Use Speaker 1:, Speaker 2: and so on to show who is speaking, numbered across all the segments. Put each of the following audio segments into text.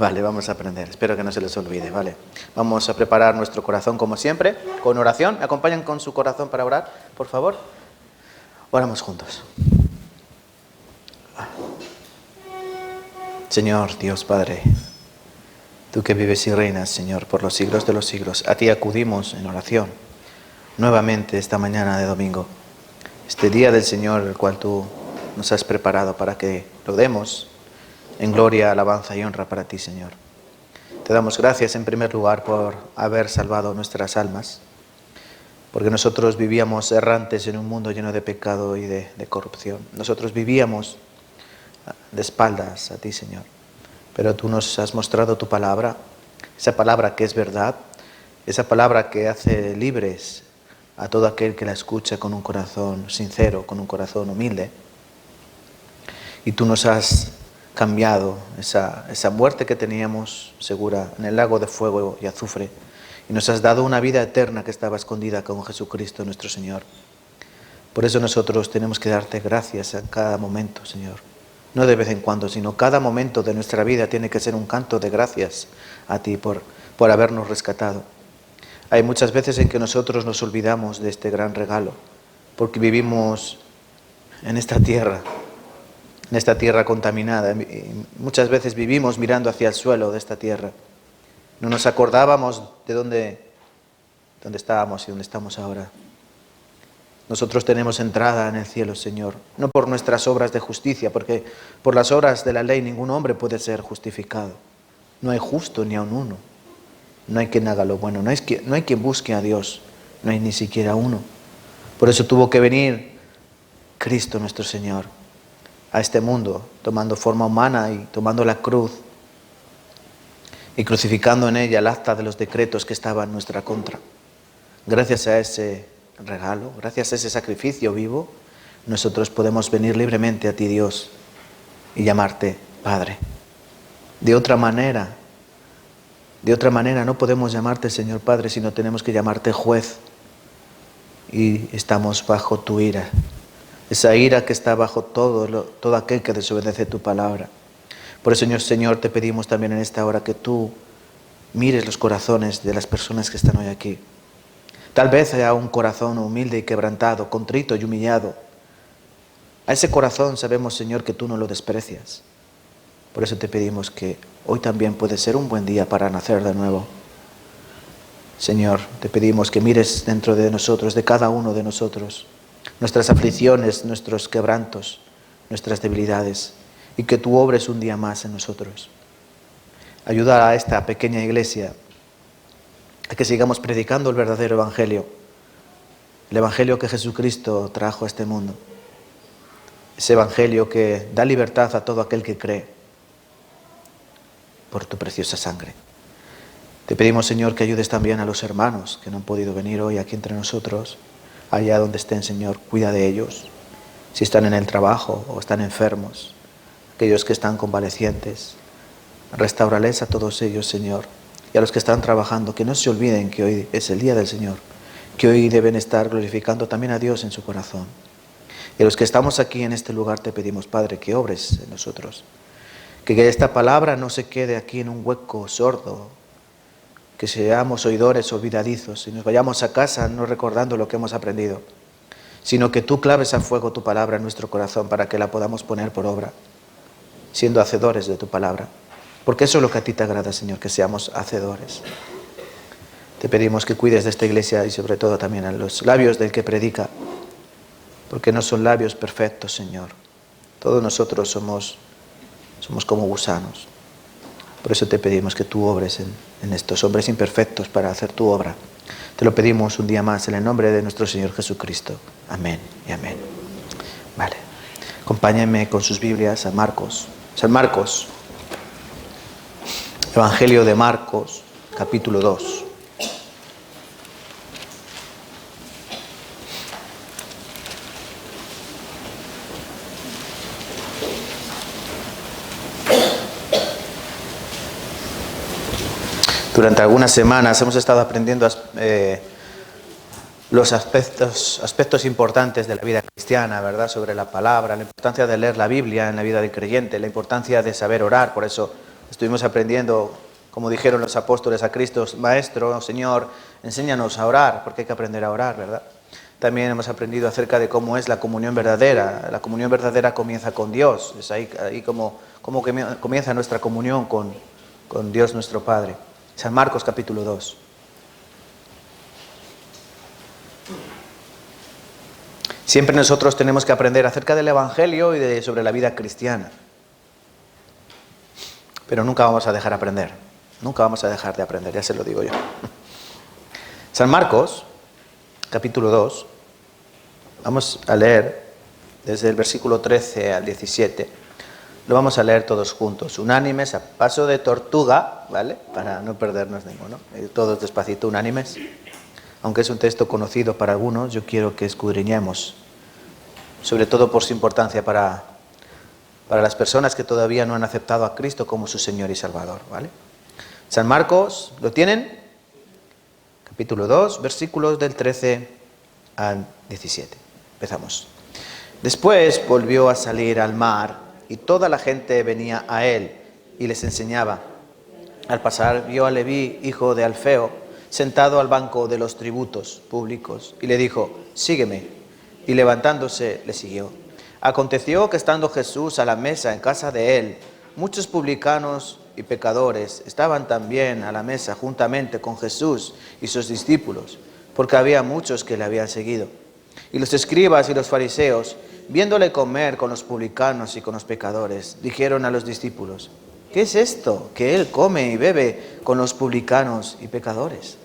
Speaker 1: Vale, vamos a aprender. Espero que no se les olvide, ¿vale? Vamos a preparar nuestro corazón como siempre, con oración. ¿Me acompañan con su corazón para orar, por favor? Oramos juntos. Señor, Dios Padre, tú que vives y reinas, Señor, por los siglos de los siglos, a ti acudimos en oración nuevamente esta mañana de domingo, este día del Señor, el cual tú nos has preparado para que lo demos en gloria, alabanza y honra para ti, Señor. Te damos gracias en primer lugar por haber salvado nuestras almas, porque nosotros vivíamos errantes en un mundo lleno de pecado y de corrupción. Nosotros vivíamos de espaldas a ti, Señor, pero tú nos has mostrado tu palabra, esa palabra que es verdad, esa palabra que hace libres a todo aquel que la escucha con un corazón sincero, con un corazón humilde. Y tú nos has cambiado esa muerte que teníamos segura en el lago de fuego y azufre, y nos has dado una vida eterna que estaba escondida con Jesucristo nuestro Señor. Por eso nosotros tenemos que darte gracias en cada momento, Señor. No de vez en cuando, sino cada momento de nuestra vida tiene que ser un canto de gracias a ti por habernos rescatado. Hay muchas veces en que nosotros nos olvidamos de este gran regalo, porque vivimos en esta tierra contaminada. Y muchas veces vivimos mirando hacia el suelo de esta tierra. No nos acordábamos de dónde estábamos y dónde estamos ahora. Nosotros tenemos entrada en el cielo, Señor, no por nuestras obras de justicia, porque por las obras de la ley ningún hombre puede ser justificado. No hay justo ni aun uno. No hay quien haga lo bueno, no hay quien busque a Dios, no hay ni siquiera uno. Por eso tuvo que venir Cristo nuestro Señor a este mundo, tomando forma humana y tomando la cruz y crucificando en ella el acta de los decretos que estaban en nuestra contra. Gracias a ese regalo, gracias a ese sacrificio vivo, nosotros podemos venir libremente a ti, Dios, y llamarte Padre. De otra manera no podemos llamarte Señor Padre, sino tenemos que llamarte Juez. Y estamos bajo tu ira, esa ira que está bajo todo aquel que desobedece tu palabra. Por eso, Señor, te pedimos también en esta hora que tú mires los corazones de las personas que están hoy aquí. Tal vez haya un corazón humilde y quebrantado, contrito y humillado. A ese corazón sabemos, Señor, que tú no lo desprecias. Por eso te pedimos que hoy también puede ser un buen día para nacer de nuevo. Señor, te pedimos que mires dentro de nosotros, de cada uno de nosotros, nuestras aflicciones, nuestros quebrantos, nuestras debilidades, y que tú obres un día más en nosotros. Ayuda a esta pequeña iglesia a que sigamos predicando el verdadero evangelio, el evangelio que Jesucristo trajo a este mundo, ese evangelio que da libertad a todo aquel que cree por tu preciosa sangre. Te pedimos, Señor, que ayudes también a los hermanos que no han podido venir hoy aquí entre nosotros, allá donde estén, Señor, cuida de ellos, si están en el trabajo o están enfermos, aquellos que están convalecientes, restáurales a todos ellos, Señor, y a los que están trabajando, que no se olviden que hoy es el día del Señor, que hoy deben estar glorificando también a Dios en su corazón. Y a los que estamos aquí en este lugar te pedimos, Padre, que obres en nosotros, que esta palabra no se quede aquí en un hueco sordo, que seamos oidores olvidadizos y nos vayamos a casa no recordando lo que hemos aprendido, sino que tú claves a fuego tu palabra en nuestro corazón para que la podamos poner por obra, siendo hacedores de tu palabra. Porque eso es lo que a ti te agrada, Señor, que seamos hacedores. Te pedimos que cuides de esta iglesia y sobre todo también a los labios del que predica, porque no son labios perfectos, Señor. Todos nosotros somos como gusanos. Por eso te pedimos que tú obres en estos hombres imperfectos para hacer tu obra. Te lo pedimos un día más en el nombre de nuestro Señor Jesucristo. Amén y amén. Vale. Acompáñenme con sus Biblias a Marcos. San Marcos. Evangelio de Marcos, capítulo 2. Durante algunas semanas hemos estado aprendiendo los aspectos importantes de la vida cristiana, ¿verdad? Sobre la palabra, la importancia de leer la Biblia en la vida del creyente, la importancia de saber orar. Por eso Estuvimos aprendiendo, como dijeron los apóstoles a Cristo, Maestro, Señor, enséñanos a orar, porque hay que aprender a orar, ¿verdad? También hemos aprendido acerca de cómo es la comunión verdadera. La comunión verdadera comienza con Dios. Es ahí como comienza nuestra comunión con Dios nuestro Padre. San Marcos capítulo 2. Siempre nosotros tenemos que aprender acerca del Evangelio y sobre la vida cristiana. Pero nunca vamos a dejar de aprender. Nunca vamos a dejar de aprender, ya se lo digo yo. San Marcos, capítulo 2. Vamos a leer desde el versículo 13 al 17. Lo vamos a leer todos juntos, unánimes, a paso de tortuga, ¿vale? Para no perdernos ninguno. Todos despacito, unánimes. Aunque es un texto conocido para algunos, yo quiero que escudriñemos, sobre todo por su importancia para las personas que todavía no han aceptado a Cristo como su Señor y Salvador, ¿vale? San Marcos, ¿lo tienen? Capítulo 2, versículos del 13 al 17. Empezamos. Después volvió a salir al mar y toda la gente venía a él y les enseñaba. Al pasar vio a Leví, hijo de Alfeo, sentado al banco de los tributos públicos y le dijo, sígueme. Y levantándose le siguió. Aconteció que estando Jesús a la mesa en casa de él, muchos publicanos y pecadores estaban también a la mesa juntamente con Jesús y sus discípulos, porque había muchos que le habían seguido. Y los escribas y los fariseos, viéndole comer con los publicanos y con los pecadores, dijeron a los discípulos, ¿qué es esto que él come y bebe con los publicanos y pecadores?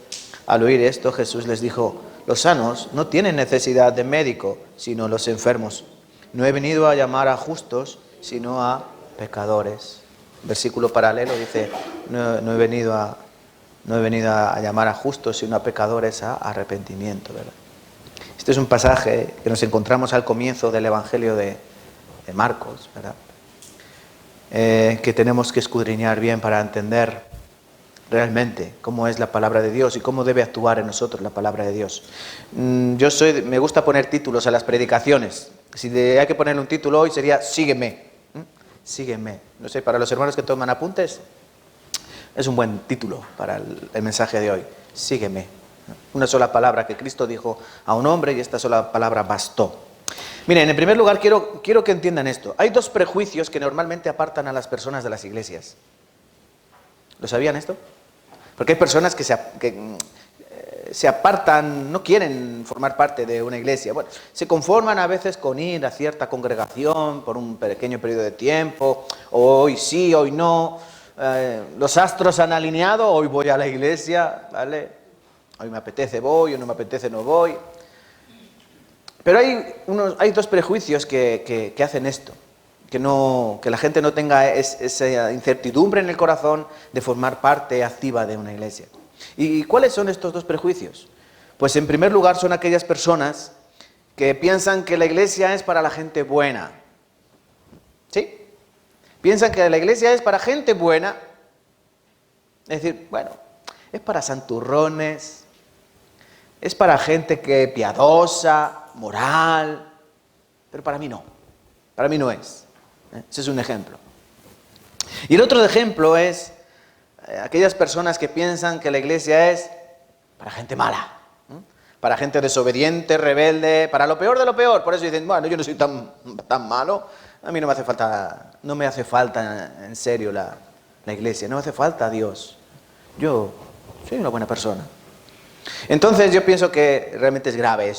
Speaker 1: Al oír esto, Jesús les dijo, los sanos no tienen necesidad de médico, sino los enfermos. No he venido a llamar a justos, sino a pecadores. Versículo paralelo dice, no he venido a llamar a justos, sino a pecadores a arrepentimiento, ¿verdad? Este es un pasaje que nos encontramos al comienzo del Evangelio de Marcos, ¿verdad? Que tenemos que escudriñar bien para entender realmente cómo es la palabra de Dios y cómo debe actuar en nosotros la palabra de Dios. Me gusta poner títulos a las predicaciones. Si hay que ponerle un título hoy sería Sígueme. Sígueme. No sé, para los hermanos que toman apuntes, es un buen título para el mensaje de hoy. Sígueme. Una sola palabra que Cristo dijo a un hombre y esta sola palabra bastó. Miren, en primer lugar quiero que entiendan esto. Hay dos prejuicios que normalmente apartan a las personas de las iglesias. ¿Lo sabían esto? Porque hay personas que se apartan, no quieren formar parte de una iglesia. Bueno, se conforman a veces con ir a cierta congregación por un pequeño periodo de tiempo, hoy sí, hoy no. Los astros han alineado, hoy voy a la iglesia, ¿vale? Hoy me apetece voy, o no me apetece no voy. Pero hay dos prejuicios que hacen esto. Que la gente no tenga esa incertidumbre en el corazón de formar parte activa de una iglesia. ¿Y cuáles son estos dos prejuicios? Pues en primer lugar son aquellas personas que piensan que la iglesia es para la gente buena. ¿Sí? Piensan que la iglesia es para gente buena. Es decir, bueno, es para santurrones, es para gente que piadosa, moral, pero para mí no. Para mí no es. Ese es un ejemplo. Y el otro ejemplo es aquellas personas que piensan que la iglesia es para gente mala, para gente desobediente, rebelde, para lo peor de lo peor. Por eso dicen, bueno, yo no soy tan malo, a mí no me hace falta en serio la iglesia, no me hace falta Dios. Yo soy una buena persona. Entonces yo pienso que realmente es grave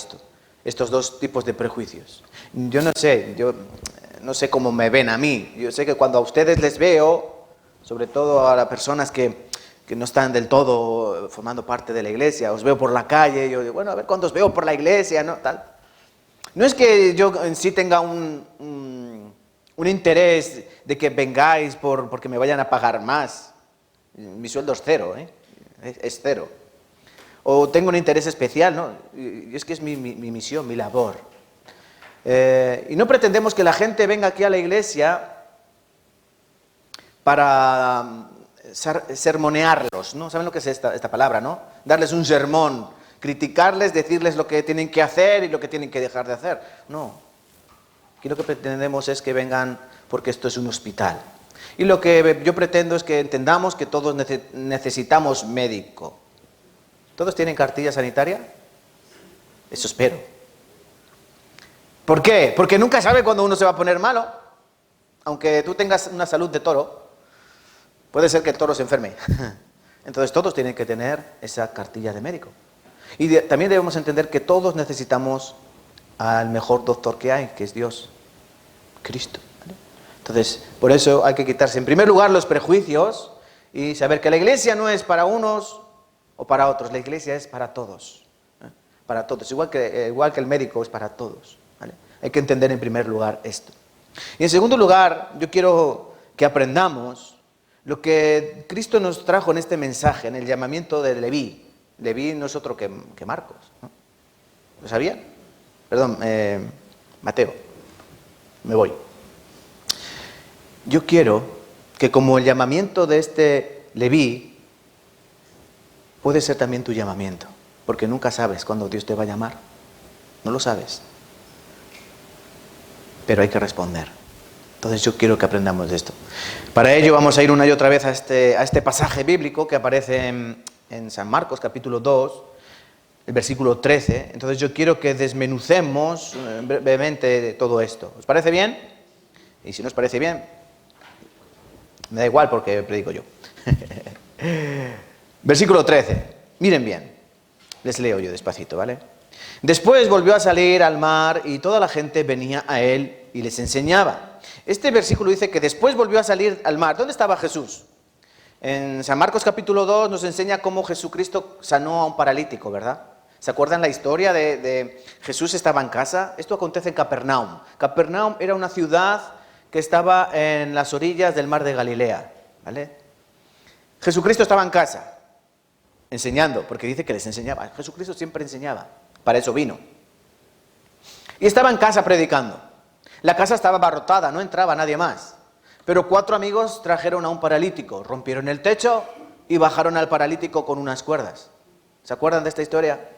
Speaker 1: estos dos tipos de prejuicios. Yo no sé cómo me ven a mí. Yo sé que cuando a ustedes les veo, sobre todo a las personas que no están del todo formando parte de la iglesia, os veo por la calle, yo digo, bueno, a ver cuándo os veo por la iglesia, ¿no? Tal. No es que yo en sí tenga un interés de que vengáis porque me vayan a pagar más. Mi sueldo es cero, es cero. O tengo un interés especial, ¿no? Y es que es mi misión, mi labor. Y no pretendemos que la gente venga aquí a la iglesia para sermonearlos, ¿no? ¿Saben lo que es esta palabra, no? Darles un sermón, criticarles, decirles lo que tienen que hacer y lo que tienen que dejar de hacer. No. Aquí lo que pretendemos es que vengan porque esto es un hospital. Y lo que yo pretendo es que entendamos que todos necesitamos médico. ¿Todos tienen cartilla sanitaria? Eso espero. ¿Por qué? Porque nunca sabe cuándo uno se va a poner malo. Aunque tú tengas una salud de toro, puede ser que el toro se enferme. Entonces todos tienen que tener esa cartilla de médico. Y también debemos entender que todos necesitamos al mejor doctor que hay, que es Dios, Cristo. ¿Vale? Entonces, por eso hay que quitarse en primer lugar los prejuicios y saber que la iglesia no es para unos o para otros, la iglesia es para todos. Para todos, igual que el médico es para todos. ¿Vale? Hay que entender en primer lugar esto. Y en segundo lugar, yo quiero que aprendamos lo que Cristo nos trajo en este mensaje, en el llamamiento de Leví. Leví no es otro que Marcos, ¿no? ¿Lo sabían? Perdón, Mateo. Me voy. Yo quiero que como el llamamiento de este Leví, puede ser también tu llamamiento, porque nunca sabes cuándo Dios te va a llamar. No lo sabes. Pero hay que responder. Entonces yo quiero que aprendamos de esto. Para ello vamos a ir una y otra vez a este pasaje bíblico que aparece en San Marcos, capítulo 2, el versículo 13. Entonces yo quiero que desmenucemos brevemente todo esto. ¿Os parece bien? Y si no os parece bien, me da igual porque predico yo. Versículo 13. Miren bien. Les leo yo despacito, ¿vale? Después volvió a salir al mar y toda la gente venía a él y les enseñaba. Este versículo dice que después volvió a salir al mar. ¿Dónde estaba Jesús? En San Marcos capítulo 2 nos enseña cómo Jesucristo sanó a un paralítico, ¿verdad? ¿Se acuerdan la historia de Jesús estaba en casa? Esto acontece en Capernaum. Capernaum era una ciudad que estaba en las orillas del mar de Galilea, ¿vale? Jesucristo estaba en casa, enseñando, porque dice que les enseñaba. Jesucristo siempre enseñaba, para eso vino. Y estaba en casa predicando. La casa estaba abarrotada, no entraba nadie más. Pero 4 amigos trajeron a un paralítico, rompieron el techo y bajaron al paralítico con unas cuerdas. ¿Se acuerdan de esta historia?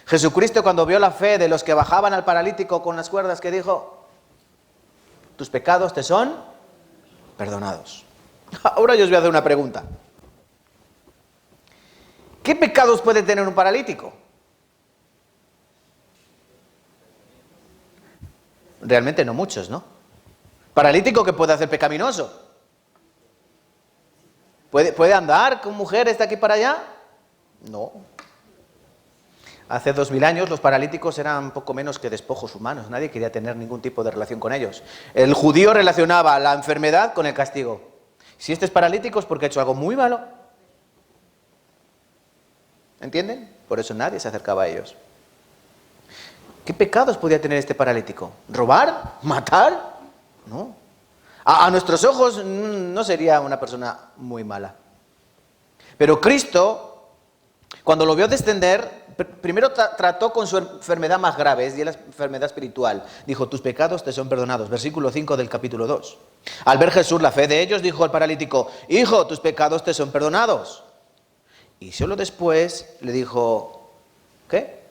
Speaker 1: Jesucristo, cuando vio la fe de los que bajaban al paralítico con las cuerdas, ¿qué dijo? Tus pecados te son perdonados. Ahora yo os voy a hacer una pregunta. ¿Qué pecados puede tener un paralítico? Realmente no muchos, ¿no? Paralítico que puede hacer pecaminoso. ¿Puede andar con mujeres de aquí para allá? No. Hace 2000 años los paralíticos eran poco menos que despojos humanos. Nadie quería tener ningún tipo de relación con ellos. El judío relacionaba la enfermedad con el castigo. Si este es paralítico es porque ha hecho algo muy malo. ¿Entienden? Por eso nadie se acercaba a ellos. ¿Qué pecados podía tener este paralítico? ¿Robar? ¿Matar? No. A nuestros ojos no sería una persona muy mala. Pero Cristo, cuando lo vio descender, primero trató con su enfermedad más grave, es la enfermedad espiritual. Dijo, tus pecados te son perdonados. Versículo 5 del capítulo 2. Al ver Jesús la fe de ellos, dijo al paralítico, hijo, tus pecados te son perdonados. Y solo después le dijo, ¿qué?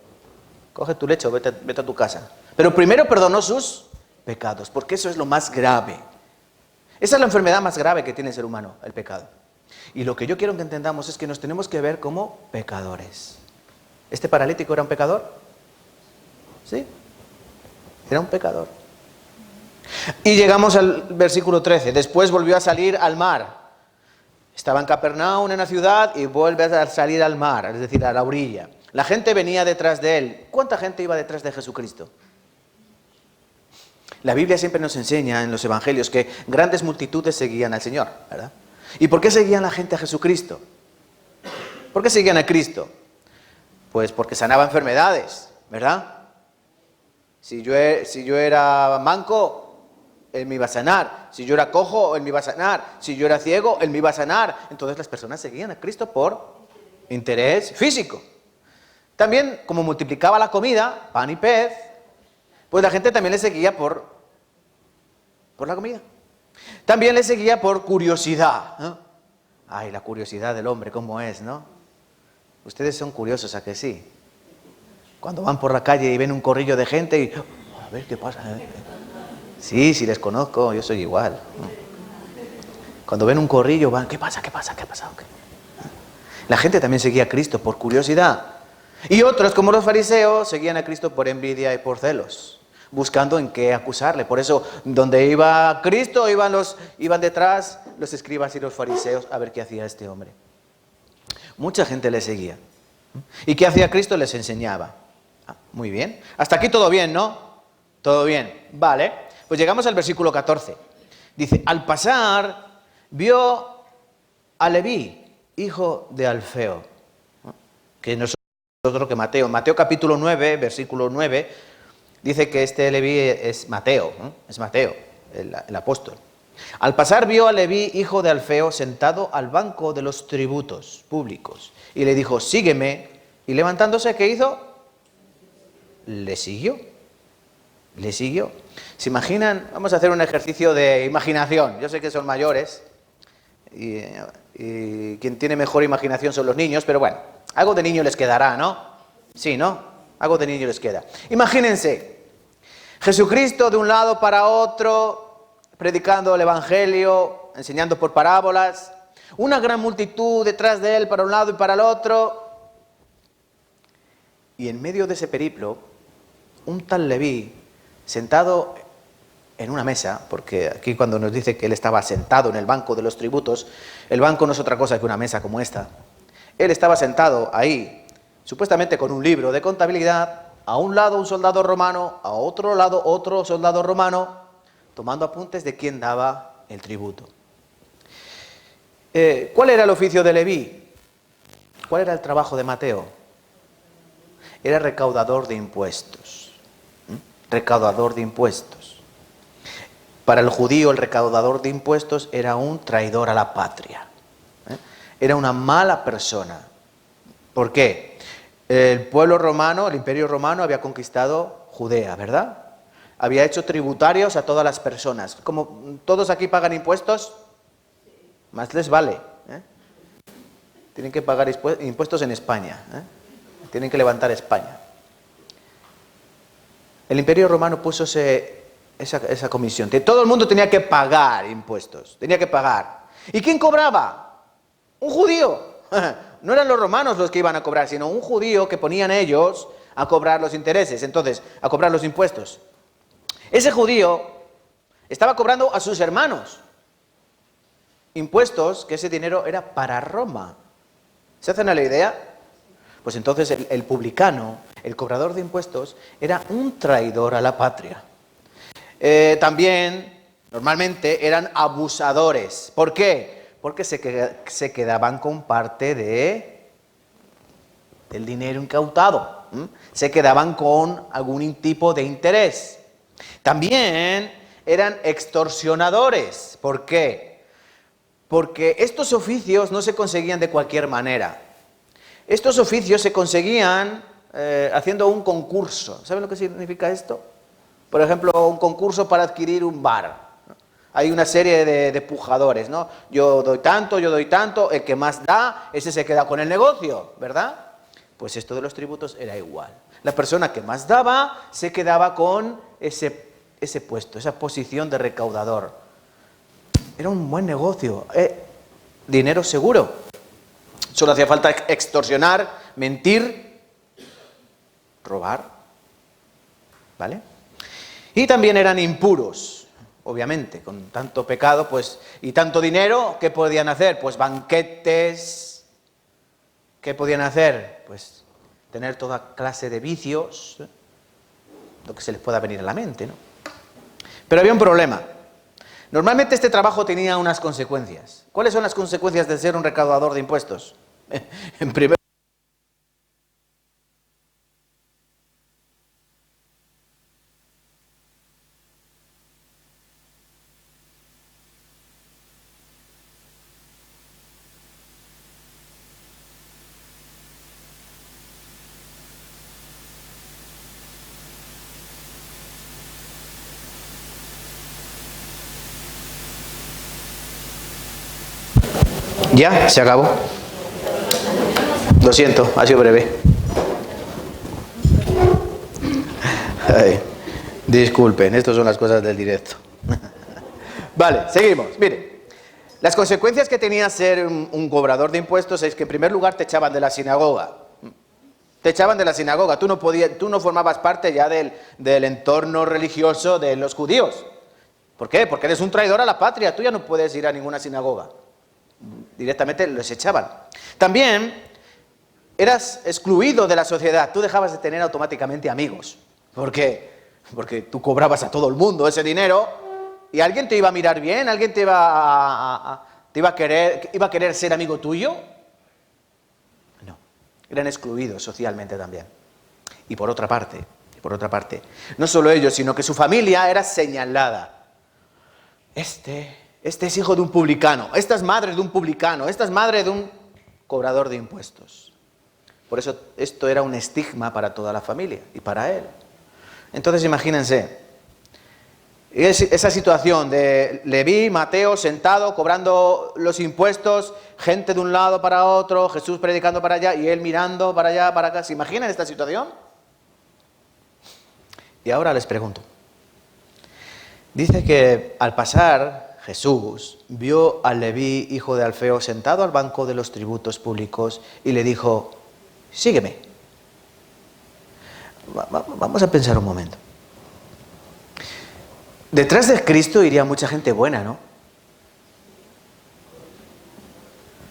Speaker 1: Coge tu lecho, vete a tu casa. Pero primero perdonó sus pecados, porque eso es lo más grave. Esa es la enfermedad más grave que tiene el ser humano, el pecado. Y lo que yo quiero que entendamos es que nos tenemos que ver como pecadores. ¿Este paralítico era un pecador? ¿Sí? Era un pecador. Y llegamos al versículo 13. Después volvió a salir al mar. Estaba en Capernaum, en la ciudad, y vuelve a salir al mar, es decir, a la orilla. La gente venía detrás de él. ¿Cuánta gente iba detrás de Jesucristo? La Biblia siempre nos enseña en los evangelios que grandes multitudes seguían al Señor, ¿verdad? ¿Y por qué seguían la gente a Jesucristo? ¿Por qué seguían a Cristo? Pues porque sanaba enfermedades, ¿verdad? Si yo era manco, Él me iba a sanar. Si yo era cojo, Él me iba a sanar. Si yo era ciego, Él me iba a sanar. Entonces las personas seguían a Cristo por interés físico. También, como multiplicaba la comida, pan y pez, pues la gente también le seguía por la comida. También le seguía por curiosidad, ¿no? Ay, la curiosidad del hombre, ¿cómo es, no? Ustedes son curiosos, ¿a que sí? Cuando van por la calle y ven un corrillo de gente y... a ver qué pasa. Sí, les conozco, yo soy igual. Cuando ven un corrillo van, ¿qué pasa? ¿Qué pasa? ¿Qué ha pasado? ¿Qué? La gente también seguía a Cristo por curiosidad. Y otros, como los fariseos, seguían a Cristo por envidia y por celos, buscando en qué acusarle. Por eso, donde iba Cristo, iban detrás los escribas y los fariseos a ver qué hacía este hombre. Mucha gente le seguía. ¿Y qué hacía Cristo? Les enseñaba. Muy bien. Hasta aquí todo bien, ¿no? Todo bien. Vale. Pues llegamos al versículo 14. Dice, al pasar, vio a Leví, hijo de Alfeo, que no es otro que Mateo. Mateo capítulo 9, versículo 9, dice que este Leví es Mateo, ¿no? Es Mateo, el apóstol. Al pasar vio a Leví, hijo de Alfeo, sentado al banco de los tributos públicos, y le dijo, sígueme, y levantándose, ¿qué hizo? Le siguió. Le siguió. ¿Se imaginan? Vamos a hacer un ejercicio de imaginación. Yo sé que son mayores y quien tiene mejor imaginación son los niños, pero bueno, algo de niño les quedará, ¿no? Sí, ¿no? Algo de niño les queda. Imagínense, Jesucristo de un lado para otro, predicando el Evangelio, enseñando por parábolas, una gran multitud detrás de él para un lado y para el otro, y en medio de ese periplo, un tal Leví, sentado en una mesa, porque aquí cuando nos dice que él estaba sentado en el banco de los tributos, el banco no es otra cosa que una mesa como esta. Él estaba sentado ahí, supuestamente con un libro de contabilidad, a un lado un soldado romano, a otro lado otro soldado romano, tomando apuntes de quién daba el tributo. ¿Cuál era el oficio de Leví? ¿Cuál era el trabajo de Mateo? Era recaudador de impuestos. Recaudador de impuestos. Para el judío, el recaudador de impuestos era un traidor a la patria. Era una mala persona. ¿Por qué? El pueblo romano, el imperio romano había conquistado Judea, ¿verdad? Había hecho tributarios a todas las personas. Como todos aquí pagan impuestos, más les vale. Tienen que pagar impuestos en España. Tienen que levantar España. El imperio romano puso esa comisión. Todo el mundo tenía que pagar impuestos. Tenía que pagar. ¿Y quién cobraba? Un judío. No eran los romanos los que iban a cobrar, sino un judío que ponían ellos a cobrar los intereses, entonces, a cobrar los impuestos. Ese judío estaba cobrando a sus hermanos impuestos, que ese dinero era para Roma. ¿Se hacen a la idea? Pues entonces el publicano, el cobrador de impuestos, era un traidor a la patria. También, normalmente, eran abusadores. ¿Por qué? Porque se quedaban con parte del dinero incautado. Se quedaban con algún tipo de interés. También eran extorsionadores. ¿Por qué? Porque estos oficios no se conseguían de cualquier manera. Estos oficios se conseguían haciendo un concurso. ¿Saben lo que significa esto? Por ejemplo, un concurso para adquirir un bar. Hay una serie de pujadores, ¿no? Yo doy tanto, el que más da, ese se queda con el negocio, ¿verdad? Pues esto de los tributos era igual. La persona que más daba se quedaba con ese puesto, esa posición de recaudador. Era un buen negocio, dinero seguro. Solo hacía falta extorsionar, mentir, robar, ¿vale? Y también eran impuros, obviamente, con tanto pecado pues, y tanto dinero, ¿qué podían hacer? Pues banquetes. ¿Qué podían hacer? Pues tener toda clase de vicios, lo que se les pueda venir a la mente, ¿no? Pero había un problema. Normalmente este trabajo tenía unas consecuencias. ¿Cuáles son las consecuencias de ser un recaudador de impuestos? En primer Ya, se acabó. Lo siento, ha sido breve. Ay, disculpen, estas son las cosas del directo. Vale, seguimos. Mire, Las consecuencias que tenía ser un cobrador de impuestos es que en primer lugar te echaban de la sinagoga. Te echaban de la sinagoga. Tú no formabas parte ya del entorno religioso de los judíos. ¿Por qué? Porque eres un traidor a la patria. Tú ya no puedes ir a ninguna sinagoga. Directamente los echaban. También eras excluido de la sociedad. Tú dejabas de tener automáticamente amigos. ¿Por qué? Porque tú cobrabas a todo el mundo ese dinero y alguien te iba a mirar bien, alguien te iba a querer ser amigo tuyo. No, eran excluidos socialmente también. Y por otra parte, no solo ellos, sino que su familia era señalada. Este es hijo de un publicano, esta es madre de un publicano, esta es madre de un cobrador de impuestos. Por eso esto era un estigma para toda la familia y para él. Entonces imagínense, esa situación de Leví, Mateo, sentado, cobrando los impuestos, gente de un lado para otro, Jesús predicando para allá y él mirando para allá, para acá. ¿Se imaginan esta situación? Y ahora les pregunto. Dice que al pasar Jesús vio a Leví, hijo de Alfeo, sentado al banco de los tributos públicos y le dijo, sígueme. Vamos a pensar un momento. Detrás de Cristo iría mucha gente buena, ¿no?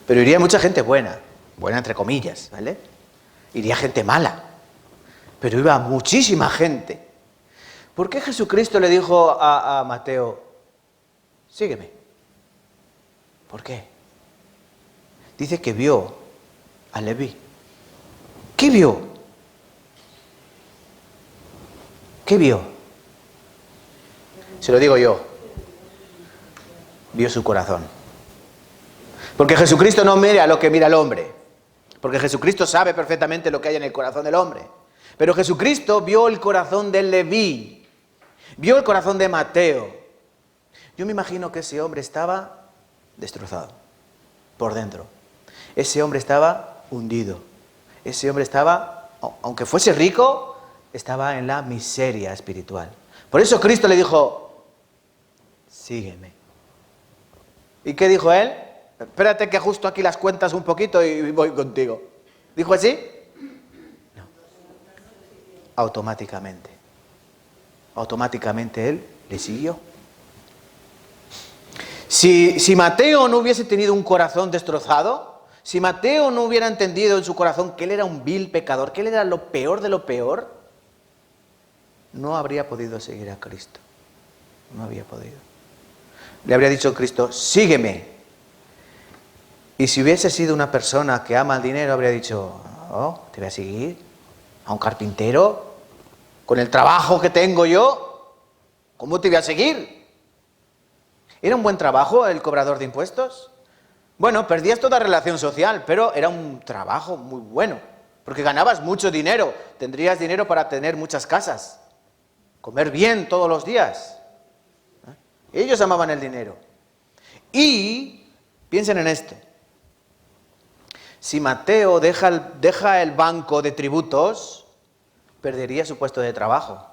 Speaker 1: Pero iría mucha gente buena entre comillas, ¿vale? Iría gente mala, pero iba muchísima gente. ¿Por qué Jesucristo le dijo a Mateo, sígueme? ¿Por qué? Dice que vio a Leví. ¿Qué vio? ¿Qué vio? Se lo digo yo. Vio su corazón. Porque Jesucristo no mira lo que mira el hombre. Porque Jesucristo sabe perfectamente lo que hay en el corazón del hombre. Pero Jesucristo vio el corazón de Leví. Vio el corazón de Mateo. Yo me imagino que ese hombre estaba destrozado por dentro. Ese hombre estaba hundido. Ese hombre estaba, aunque fuese rico, estaba en la miseria espiritual. Por eso Cristo le dijo, sígueme. ¿Y qué dijo él? Espérate que ajusto aquí las cuentas un poquito y voy contigo. ¿Dijo así? No. Automáticamente él le siguió. Si Mateo no hubiese tenido un corazón destrozado, si Mateo no hubiera entendido en su corazón que él era un vil pecador, que él era lo peor de lo peor, no habría podido seguir a Cristo. No había podido. Le habría dicho a Cristo, sígueme. Y si hubiese sido una persona que ama el dinero, habría dicho, oh, te voy a seguir. A un carpintero, con el trabajo que tengo yo, ¿cómo te voy a seguir? ¿Era un buen trabajo el cobrador de impuestos? Bueno, perdías toda relación social, pero era un trabajo muy bueno, porque ganabas mucho dinero, tendrías dinero para tener muchas casas, comer bien todos los días. Ellos amaban el dinero. Y piensen en esto. Si Mateo deja el banco de tributos, perdería su puesto de trabajo.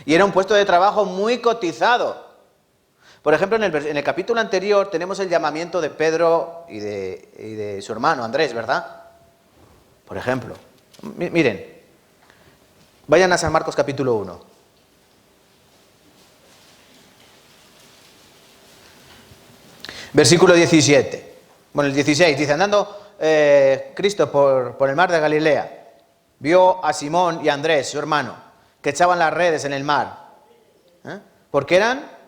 Speaker 1: Y era un puesto de trabajo muy cotizado. Por ejemplo, en el capítulo anterior tenemos el llamamiento de Pedro y de su hermano Andrés, ¿verdad? Por ejemplo. Miren, vayan a San Marcos capítulo 1. Versículo 17. Bueno, el 16 dice, andando Cristo por el mar de Galilea, vio a Simón y a Andrés, su hermano, que echaban las redes en el mar. Porque eran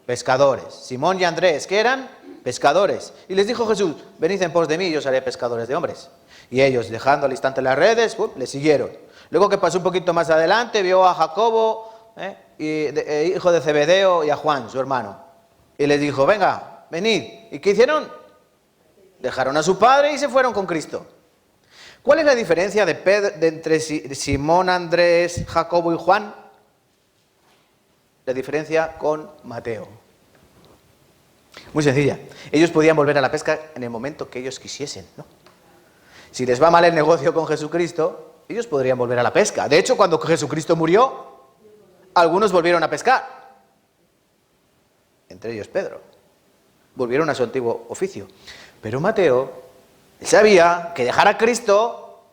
Speaker 1: pescadores. Simón y Andrés, ¿qué eran? Pescadores. Y les dijo Jesús, venid en pos de mí y os haré pescadores de hombres. Y ellos, dejando al instante las redes, le siguieron. Luego que pasó un poquito más adelante, vio a Jacobo, hijo de Zebedeo, y a Juan, su hermano. Y les dijo, venga, venid. ¿Y qué hicieron? Dejaron a su padre y se fueron con Cristo. ¿Cuál es la diferencia entre Simón, Andrés, Jacobo y Juan? La diferencia con Mateo. Muy sencilla. Ellos podían volver a la pesca en el momento que ellos quisiesen, ¿no? Si les va mal el negocio con Jesucristo, ellos podrían volver a la pesca. De hecho, cuando Jesucristo murió, algunos volvieron a pescar. Entre ellos Pedro. volvieron a su antiguo oficio. Pero Mateo sabía que dejar a Cristo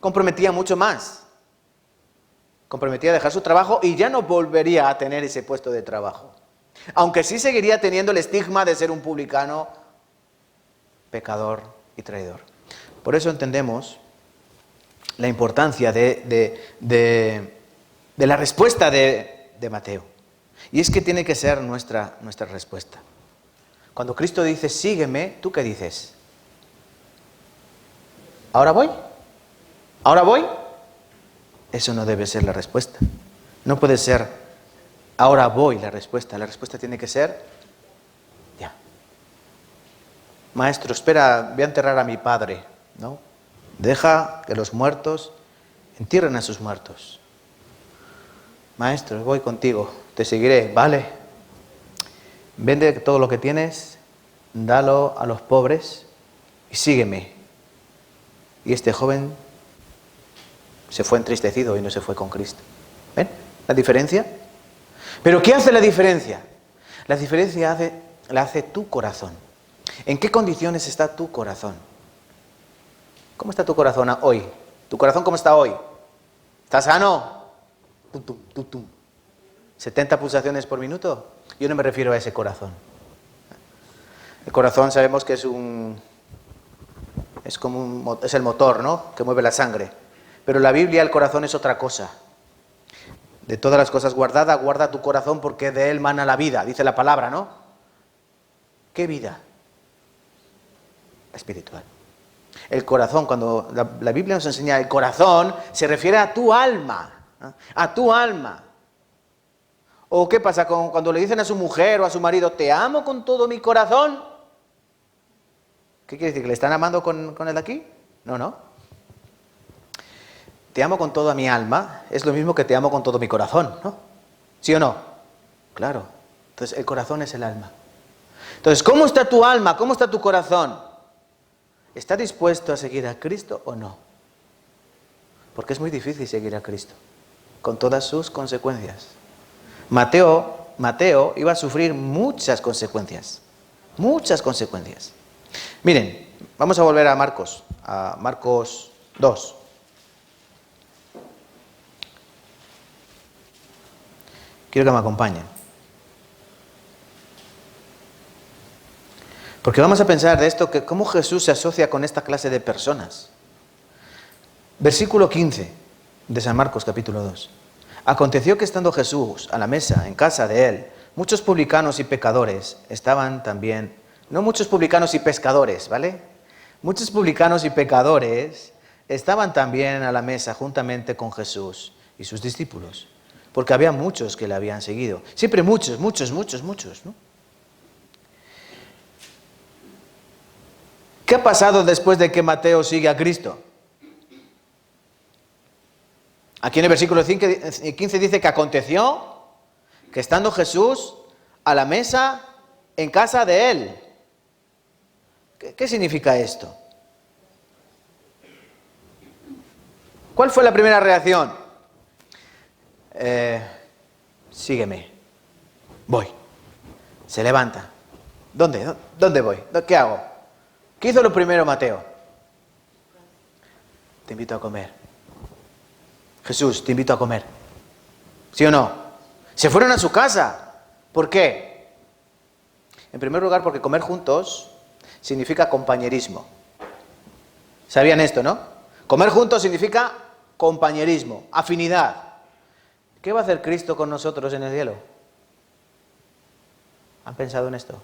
Speaker 1: comprometía mucho más. Comprometía dejar su trabajo y ya no volvería a tener ese puesto de trabajo. Aunque sí seguiría teniendo el estigma de ser un publicano, pecador y traidor. Por eso entendemos la importancia de la respuesta de Mateo. Y es que tiene que ser nuestra respuesta. Cuando Cristo dice, sígueme, ¿tú qué dices? ¿Ahora voy? ¿Ahora voy? Eso no debe ser la respuesta. No puede ser, ahora voy la respuesta. La respuesta tiene que ser, ya. Maestro, espera, voy a enterrar a mi padre, ¿no? Deja que los muertos entierren a sus muertos. Maestro, voy contigo, te seguiré, ¿vale? Vende todo lo que tienes, dalo a los pobres y sígueme. Y este joven se fue entristecido y no se fue con Cristo. ¿Ven la diferencia? ¿Pero qué hace la diferencia? La diferencia la hace tu corazón. ¿En qué condiciones está tu corazón? ¿Cómo está tu corazón hoy? ¿Tu corazón cómo está hoy? ¿Está sano? Tum, tum, tum, tum. ¿70 pulsaciones por minuto? Yo no me refiero a ese corazón. El corazón sabemos que es el motor, ¿no? Que mueve la sangre. Pero en la Biblia el corazón es otra cosa. De todas las cosas guardadas, guarda tu corazón porque de él mana la vida, dice la palabra, ¿no? ¿Qué vida? Espiritual. El corazón, cuando la Biblia nos enseña el corazón, se refiere a tu alma, ¿no? A tu alma. ¿O qué pasa cuando le dicen a su mujer o a su marido, te amo con todo mi corazón? ¿Qué quiere decir? ¿Que le están amando con el de aquí? No. Te amo con toda mi alma, es lo mismo que te amo con todo mi corazón, ¿no? ¿Sí o no? Claro. Entonces, el corazón es el alma. Entonces, ¿cómo está tu alma? ¿Cómo está tu corazón? ¿Está dispuesto a seguir a Cristo o no? Porque es muy difícil seguir a Cristo, con todas sus consecuencias. Mateo iba a sufrir muchas consecuencias. Muchas consecuencias. Miren, vamos a volver a Marcos 2. Quiero que me acompañen. Porque vamos a pensar de esto, que cómo Jesús se asocia con esta clase de personas. Versículo 15 de San Marcos, capítulo 2. Aconteció que estando Jesús a la mesa en casa de él, muchos publicanos y pecadores estaban también, no muchos publicanos y pescadores, ¿vale? Muchos publicanos y pecadores estaban también a la mesa juntamente con Jesús y sus discípulos, porque había muchos que le habían seguido. Siempre muchos, ¿no? ¿Qué ha pasado después de que Mateo sigue a Cristo? Aquí en el versículo 15 dice que aconteció que estando Jesús a la mesa en casa de él. ¿Qué significa esto? ¿Cuál fue la primera reacción? Sígueme. Voy. Se levanta. ¿Dónde voy? ¿Qué hago? ¿Qué hizo lo primero Mateo? Te invito a comer. Jesús, te invito a comer. ¿Sí o no? Se fueron a su casa. ¿Por qué? En primer lugar, porque comer juntos significa compañerismo. ¿Sabían esto, no? Comer juntos significa compañerismo, afinidad. ¿Qué va a hacer Cristo con nosotros en el cielo? ¿Han pensado en esto?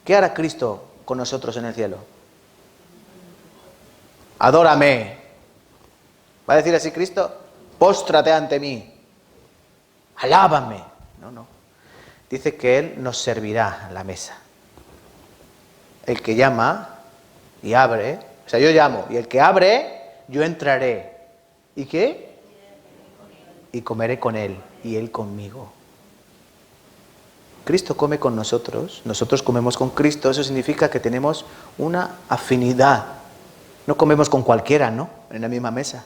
Speaker 1: ¿Qué hará Cristo con nosotros en el cielo? Adórame. ¿Va a decir así Cristo? Póstrate ante mí. Alábame. No. Dice que Él nos servirá a la mesa. El que llama y abre, o sea, yo llamo, y el que abre, yo entraré. ¿Y qué? Y comeré con Él, y Él conmigo. Cristo come con nosotros, nosotros comemos con Cristo, eso significa que tenemos una afinidad. No comemos con cualquiera, ¿no? En la misma mesa,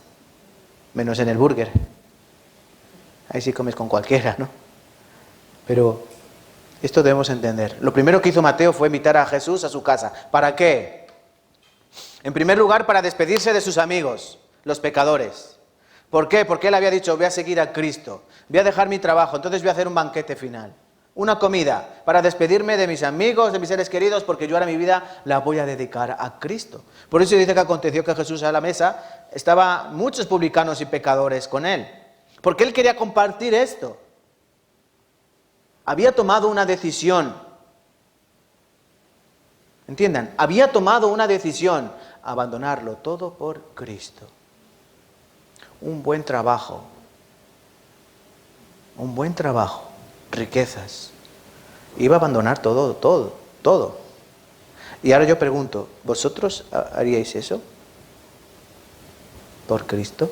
Speaker 1: menos en el burger. Ahí sí comes con cualquiera, ¿no? Pero Esto debemos entender. Lo primero que hizo Mateo fue invitar a Jesús a su casa. ¿Para qué? En primer lugar, para despedirse de sus amigos, los pecadores. ¿Por qué? Porque él había dicho, voy a seguir a Cristo, voy a dejar mi trabajo, entonces voy a hacer un banquete final. Una comida para despedirme de mis amigos, de mis seres queridos, porque yo ahora mi vida la voy a dedicar a Cristo. Por eso dice que aconteció que Jesús a la mesa estaban muchos publicanos y pecadores con él. Porque él quería compartir esto. Había tomado una decisión. Entiendan, había tomado una decisión, abandonarlo todo por Cristo. Un buen trabajo, riquezas. Iba a abandonar todo. Y ahora yo pregunto, ¿vosotros haríais eso? ¿Por Cristo?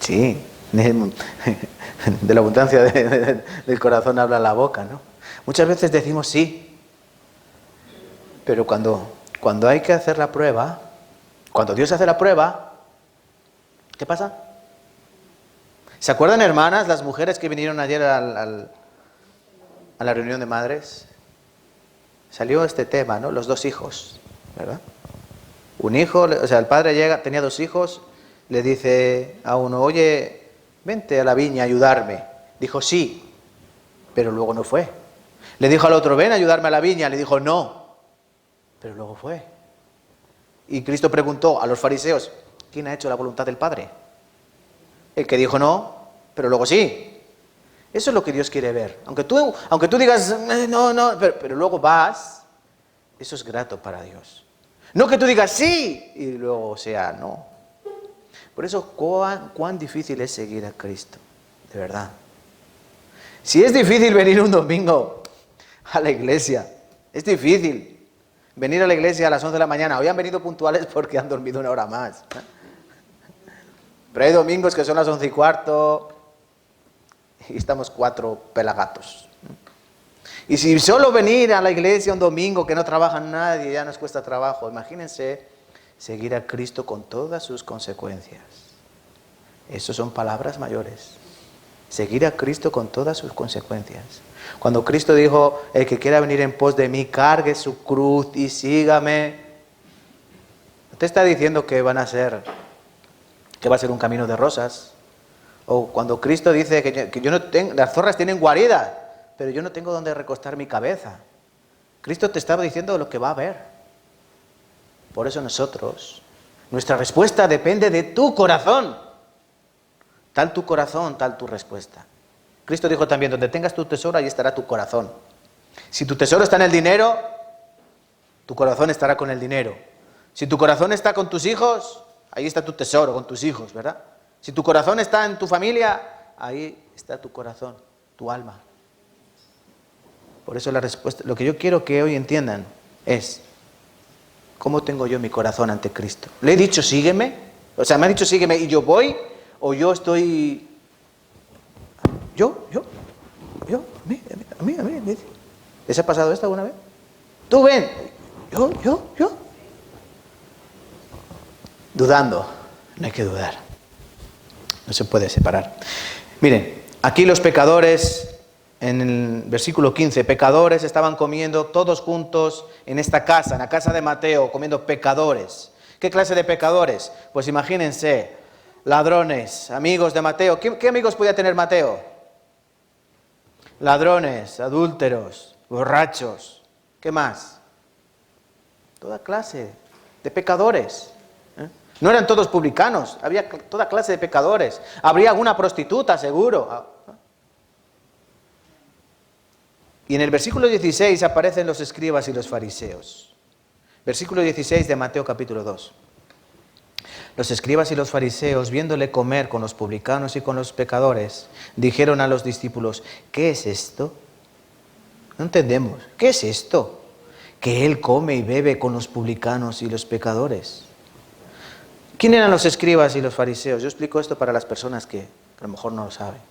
Speaker 1: Sí, de la abundancia del corazón habla la boca, ¿no? Muchas veces decimos sí, pero cuando hay que hacer la prueba, cuando Dios hace la prueba, ¿qué pasa? ¿Se acuerdan, hermanas, las mujeres que vinieron ayer a la reunión de madres? Salió este tema, ¿no? Los 2 hijos, ¿verdad? Un hijo, o sea, el padre tenía 2 hijos, le dice a uno, oye, vente a la viña a ayudarme. Dijo sí, pero luego no fue. Le dijo al otro, ven a ayudarme a la viña. Le dijo no, pero luego fue. Y Cristo preguntó a los fariseos, ¿quién ha hecho la voluntad del Padre? El que dijo no, pero luego sí. Eso es lo que Dios quiere ver. Aunque tú digas, no, pero luego vas, eso es grato para Dios. No que tú digas sí y luego sea no. Por eso, cuán difícil es seguir a Cristo, de verdad. Si es difícil venir un domingo a la iglesia, es difícil venir a la iglesia a las 11 de la mañana. Hoy han venido puntuales porque han dormido 1 hora más. Pero hay domingos que son las 11:15 y estamos 4 pelagatos. Y si solo venir a la iglesia un domingo que no trabaja nadie ya nos cuesta trabajo, imagínense seguir a Cristo con todas sus consecuencias. Eso son palabras mayores. Seguir a Cristo con todas sus consecuencias. Cuando Cristo dijo, el que quiera venir en pos de mí, cargue su cruz y sígame. No te está diciendo que va a ser un camino de rosas. O cuando Cristo dice que yo no tengo, las zorras tienen guarida, pero yo no tengo donde recostar mi cabeza. Cristo te estaba diciendo lo que va a haber. Por eso nuestra respuesta depende de tu corazón. Tal tu corazón, tal tu respuesta. Cristo dijo también, donde tengas tu tesoro, ahí estará tu corazón. Si tu tesoro está en el dinero, tu corazón estará con el dinero. Si tu corazón está con tus hijos, ahí está tu tesoro, con tus hijos, ¿verdad? Si tu corazón está en tu familia, ahí está tu corazón, tu alma. Por eso la respuesta, lo que yo quiero que hoy entiendan es, ¿cómo tengo yo mi corazón ante Cristo? ¿Le he dicho sígueme? O sea, ¿me ha dicho sígueme y yo voy? ¿O yo estoy... A mí, ¿les ha pasado esto alguna vez? Tú ven, yo. Dudando, no hay que dudar. No se puede separar. Miren, aquí los pecadores, en el versículo 15, pecadores estaban comiendo todos juntos en esta casa, en la casa de Mateo, comiendo pecadores. ¿Qué clase de pecadores? Pues imagínense, ladrones, amigos de Mateo. ¿Qué amigos podía tener Mateo? Ladrones, adúlteros, borrachos. ¿Qué más? Toda clase de pecadores. No eran todos publicanos, había toda clase de pecadores. Habría alguna prostituta, seguro. Y en el versículo 16 aparecen los escribas y los fariseos. Versículo 16 de Mateo capítulo 2. Los escribas y los fariseos, viéndole comer con los publicanos y con los pecadores, dijeron a los discípulos, ¿qué es esto? No entendemos. ¿Qué es esto? Que él come y bebe con los publicanos y los pecadores. ¿Quién eran los escribas y los fariseos? Yo explico esto para las personas que a lo mejor no lo saben.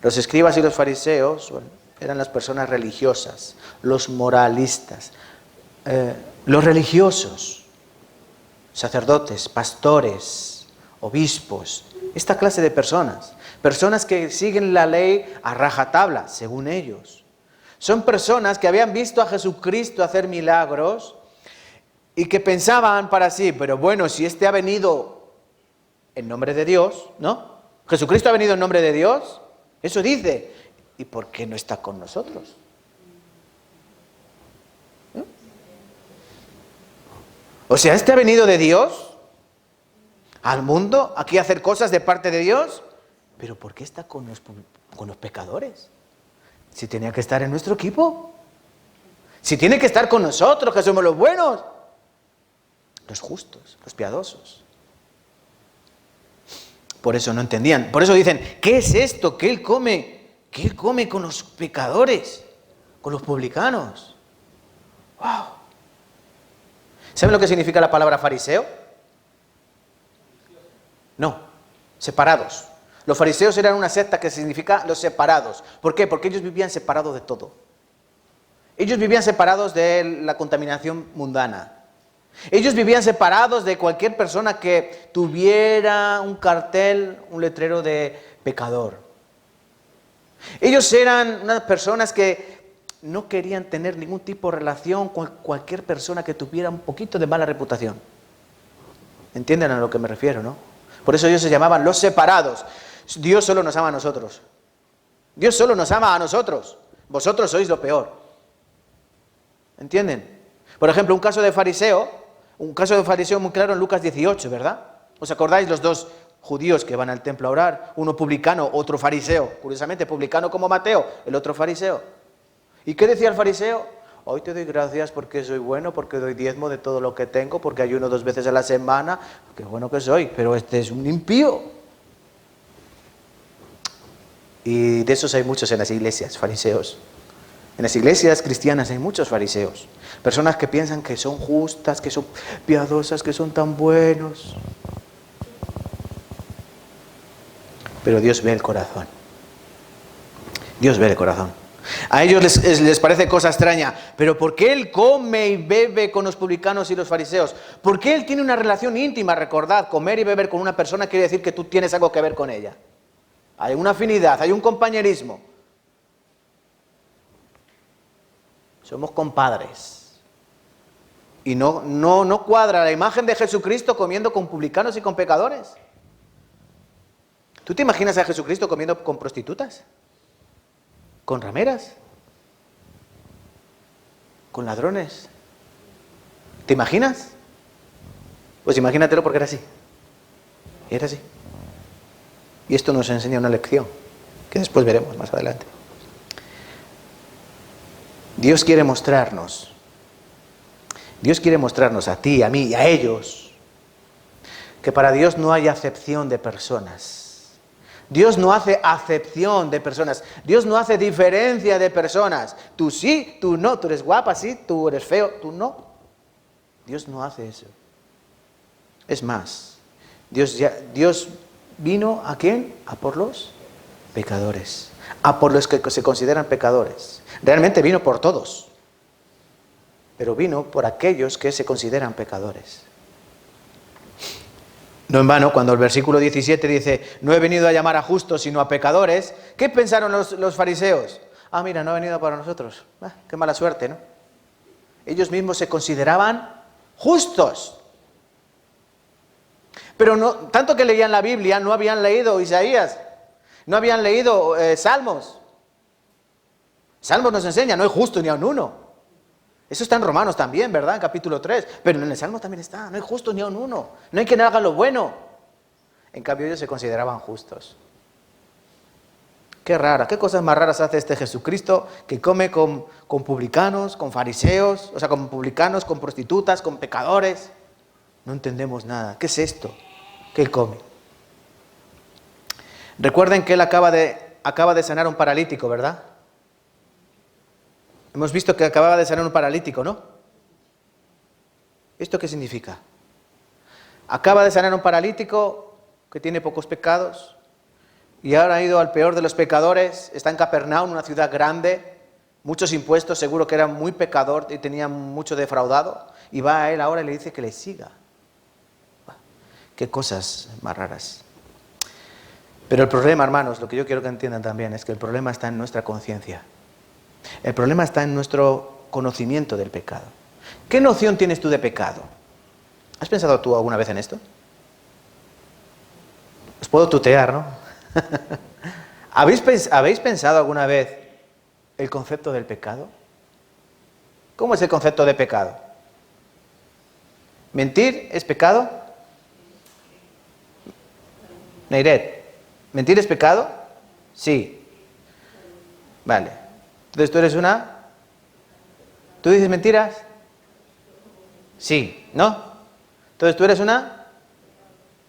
Speaker 1: Los escribas y los fariseos eran las personas religiosas, los moralistas, los religiosos, sacerdotes, pastores, obispos, esta clase de personas que siguen la ley a rajatabla, según ellos. Son personas que habían visto a Jesucristo hacer milagros y que pensaban para sí, pero bueno, si este ha venido en nombre de Dios, ¿no? Jesucristo ha venido en nombre de Dios, eso dice. ¿Y por qué no está con nosotros? O sea, este ha venido de Dios al mundo, aquí a hacer cosas de parte de Dios, pero ¿por qué está con los pecadores? Si tenía que estar en nuestro equipo, si tiene que estar con nosotros, que somos los buenos, los justos, los piadosos. Por eso no entendían, por eso dicen, ¿qué es esto? Que Él come con los pecadores, con los publicanos. ¡Wow! ¿Saben lo que significa la palabra fariseo? No, separados. Los fariseos eran una secta que significa los separados. ¿Por qué? Porque ellos vivían separados de todo. Ellos vivían separados de la contaminación mundana. Ellos vivían separados de cualquier persona que tuviera un cartel, un letrero de pecador. Ellos eran unas personas que no querían tener ningún tipo de relación con cualquier persona que tuviera un poquito de mala reputación. ¿Entienden a lo que me refiero, no? Por eso ellos se llamaban los separados. Dios solo nos ama a nosotros. Dios solo nos ama a nosotros. Vosotros sois lo peor. ¿Entienden? Por ejemplo, un caso de fariseo muy claro en Lucas 18, ¿verdad? ¿Os acordáis los dos judíos que van al templo a orar? Uno publicano, otro fariseo. Curiosamente, publicano como Mateo, el otro fariseo. ¿Y qué decía el fariseo? Hoy te doy gracias porque soy bueno, porque doy diezmo de todo lo que tengo, porque ayuno 2 veces a la semana. Qué bueno que soy, pero este es un impío. Y de esos hay muchos en las iglesias, fariseos. En las iglesias cristianas hay muchos fariseos. Personas que piensan que son justas, que son piadosas, que son tan buenos. Pero Dios ve el corazón. Dios ve el corazón. A ellos les parece cosa extraña. Pero ¿por qué Él come y bebe con los publicanos y los fariseos? ¿Por qué Él tiene una relación íntima? Recordad, comer y beber con una persona quiere decir que tú tienes algo que ver con ella. Hay una afinidad, hay un compañerismo. Somos compadres. Y no cuadra la imagen de Jesucristo comiendo con publicanos y con pecadores. ¿Tú te imaginas a Jesucristo comiendo con prostitutas? ¿Con rameras? ¿Con ladrones? ¿Te imaginas? Pues imagínatelo porque era así. Era así. Y esto nos enseña una lección que después veremos más adelante. Dios quiere mostrarnos a ti, a mí y a ellos que para Dios no hay acepción de personas. Dios no hace acepción de personas. Dios no hace diferencia de personas. Tú sí, tú no. Tú eres guapa, sí. Tú eres feo, tú no. Dios no hace eso. Es más, Dios vino ¿a quién? A por los pecadores. A por los que se consideran pecadores. Realmente vino por todos. Pero vino por aquellos que se consideran pecadores. No en vano, cuando el versículo 17 dice, no he venido a llamar a justos, sino a pecadores, ¿qué pensaron los fariseos? Ah, mira, no ha venido para nosotros. Qué mala suerte, ¿no? Ellos mismos se consideraban justos. Pero no, tanto que leían la Biblia, no habían leído Isaías, no habían leído Salmos. Salmos nos enseña, no hay justo ni aun uno. Eso está en Romanos también, ¿verdad? En capítulo 3. Pero en el Salmo también está, no hay justo ni aun uno. No hay quien haga lo bueno. En cambio ellos se consideraban justos. Qué rara, qué cosas más raras hace este Jesucristo que come con publicanos, con fariseos, o sea, con publicanos, con prostitutas, con pecadores. No entendemos nada. ¿Qué es esto que Él come? Recuerden que Él acaba de sanar a un paralítico, ¿verdad? Hemos visto que acababa de sanar un paralítico, ¿no? ¿Esto qué significa? Acaba de sanar un paralítico que tiene pocos pecados y ahora ha ido al peor de los pecadores, está en Capernaum, una ciudad grande, muchos impuestos, seguro que era muy pecador y tenía mucho defraudado, y va a él ahora y le dice que le siga. Qué cosas más raras. Pero el problema, hermanos, lo que yo quiero que entiendan también es que el problema está en nuestra conciencia. El problema está en nuestro conocimiento del pecado. ¿Qué noción tienes tú de pecado? ¿Has pensado tú alguna vez en esto? Os puedo tutear, ¿no? ¿Habéis pensado alguna vez el concepto del pecado? ¿Cómo es el concepto de pecado? ¿Mentir es pecado? Neiret, ¿mentir es pecado? Sí. Vale. Entonces tú eres una... ¿Tú dices mentiras? Sí. ¿No? Entonces tú eres una...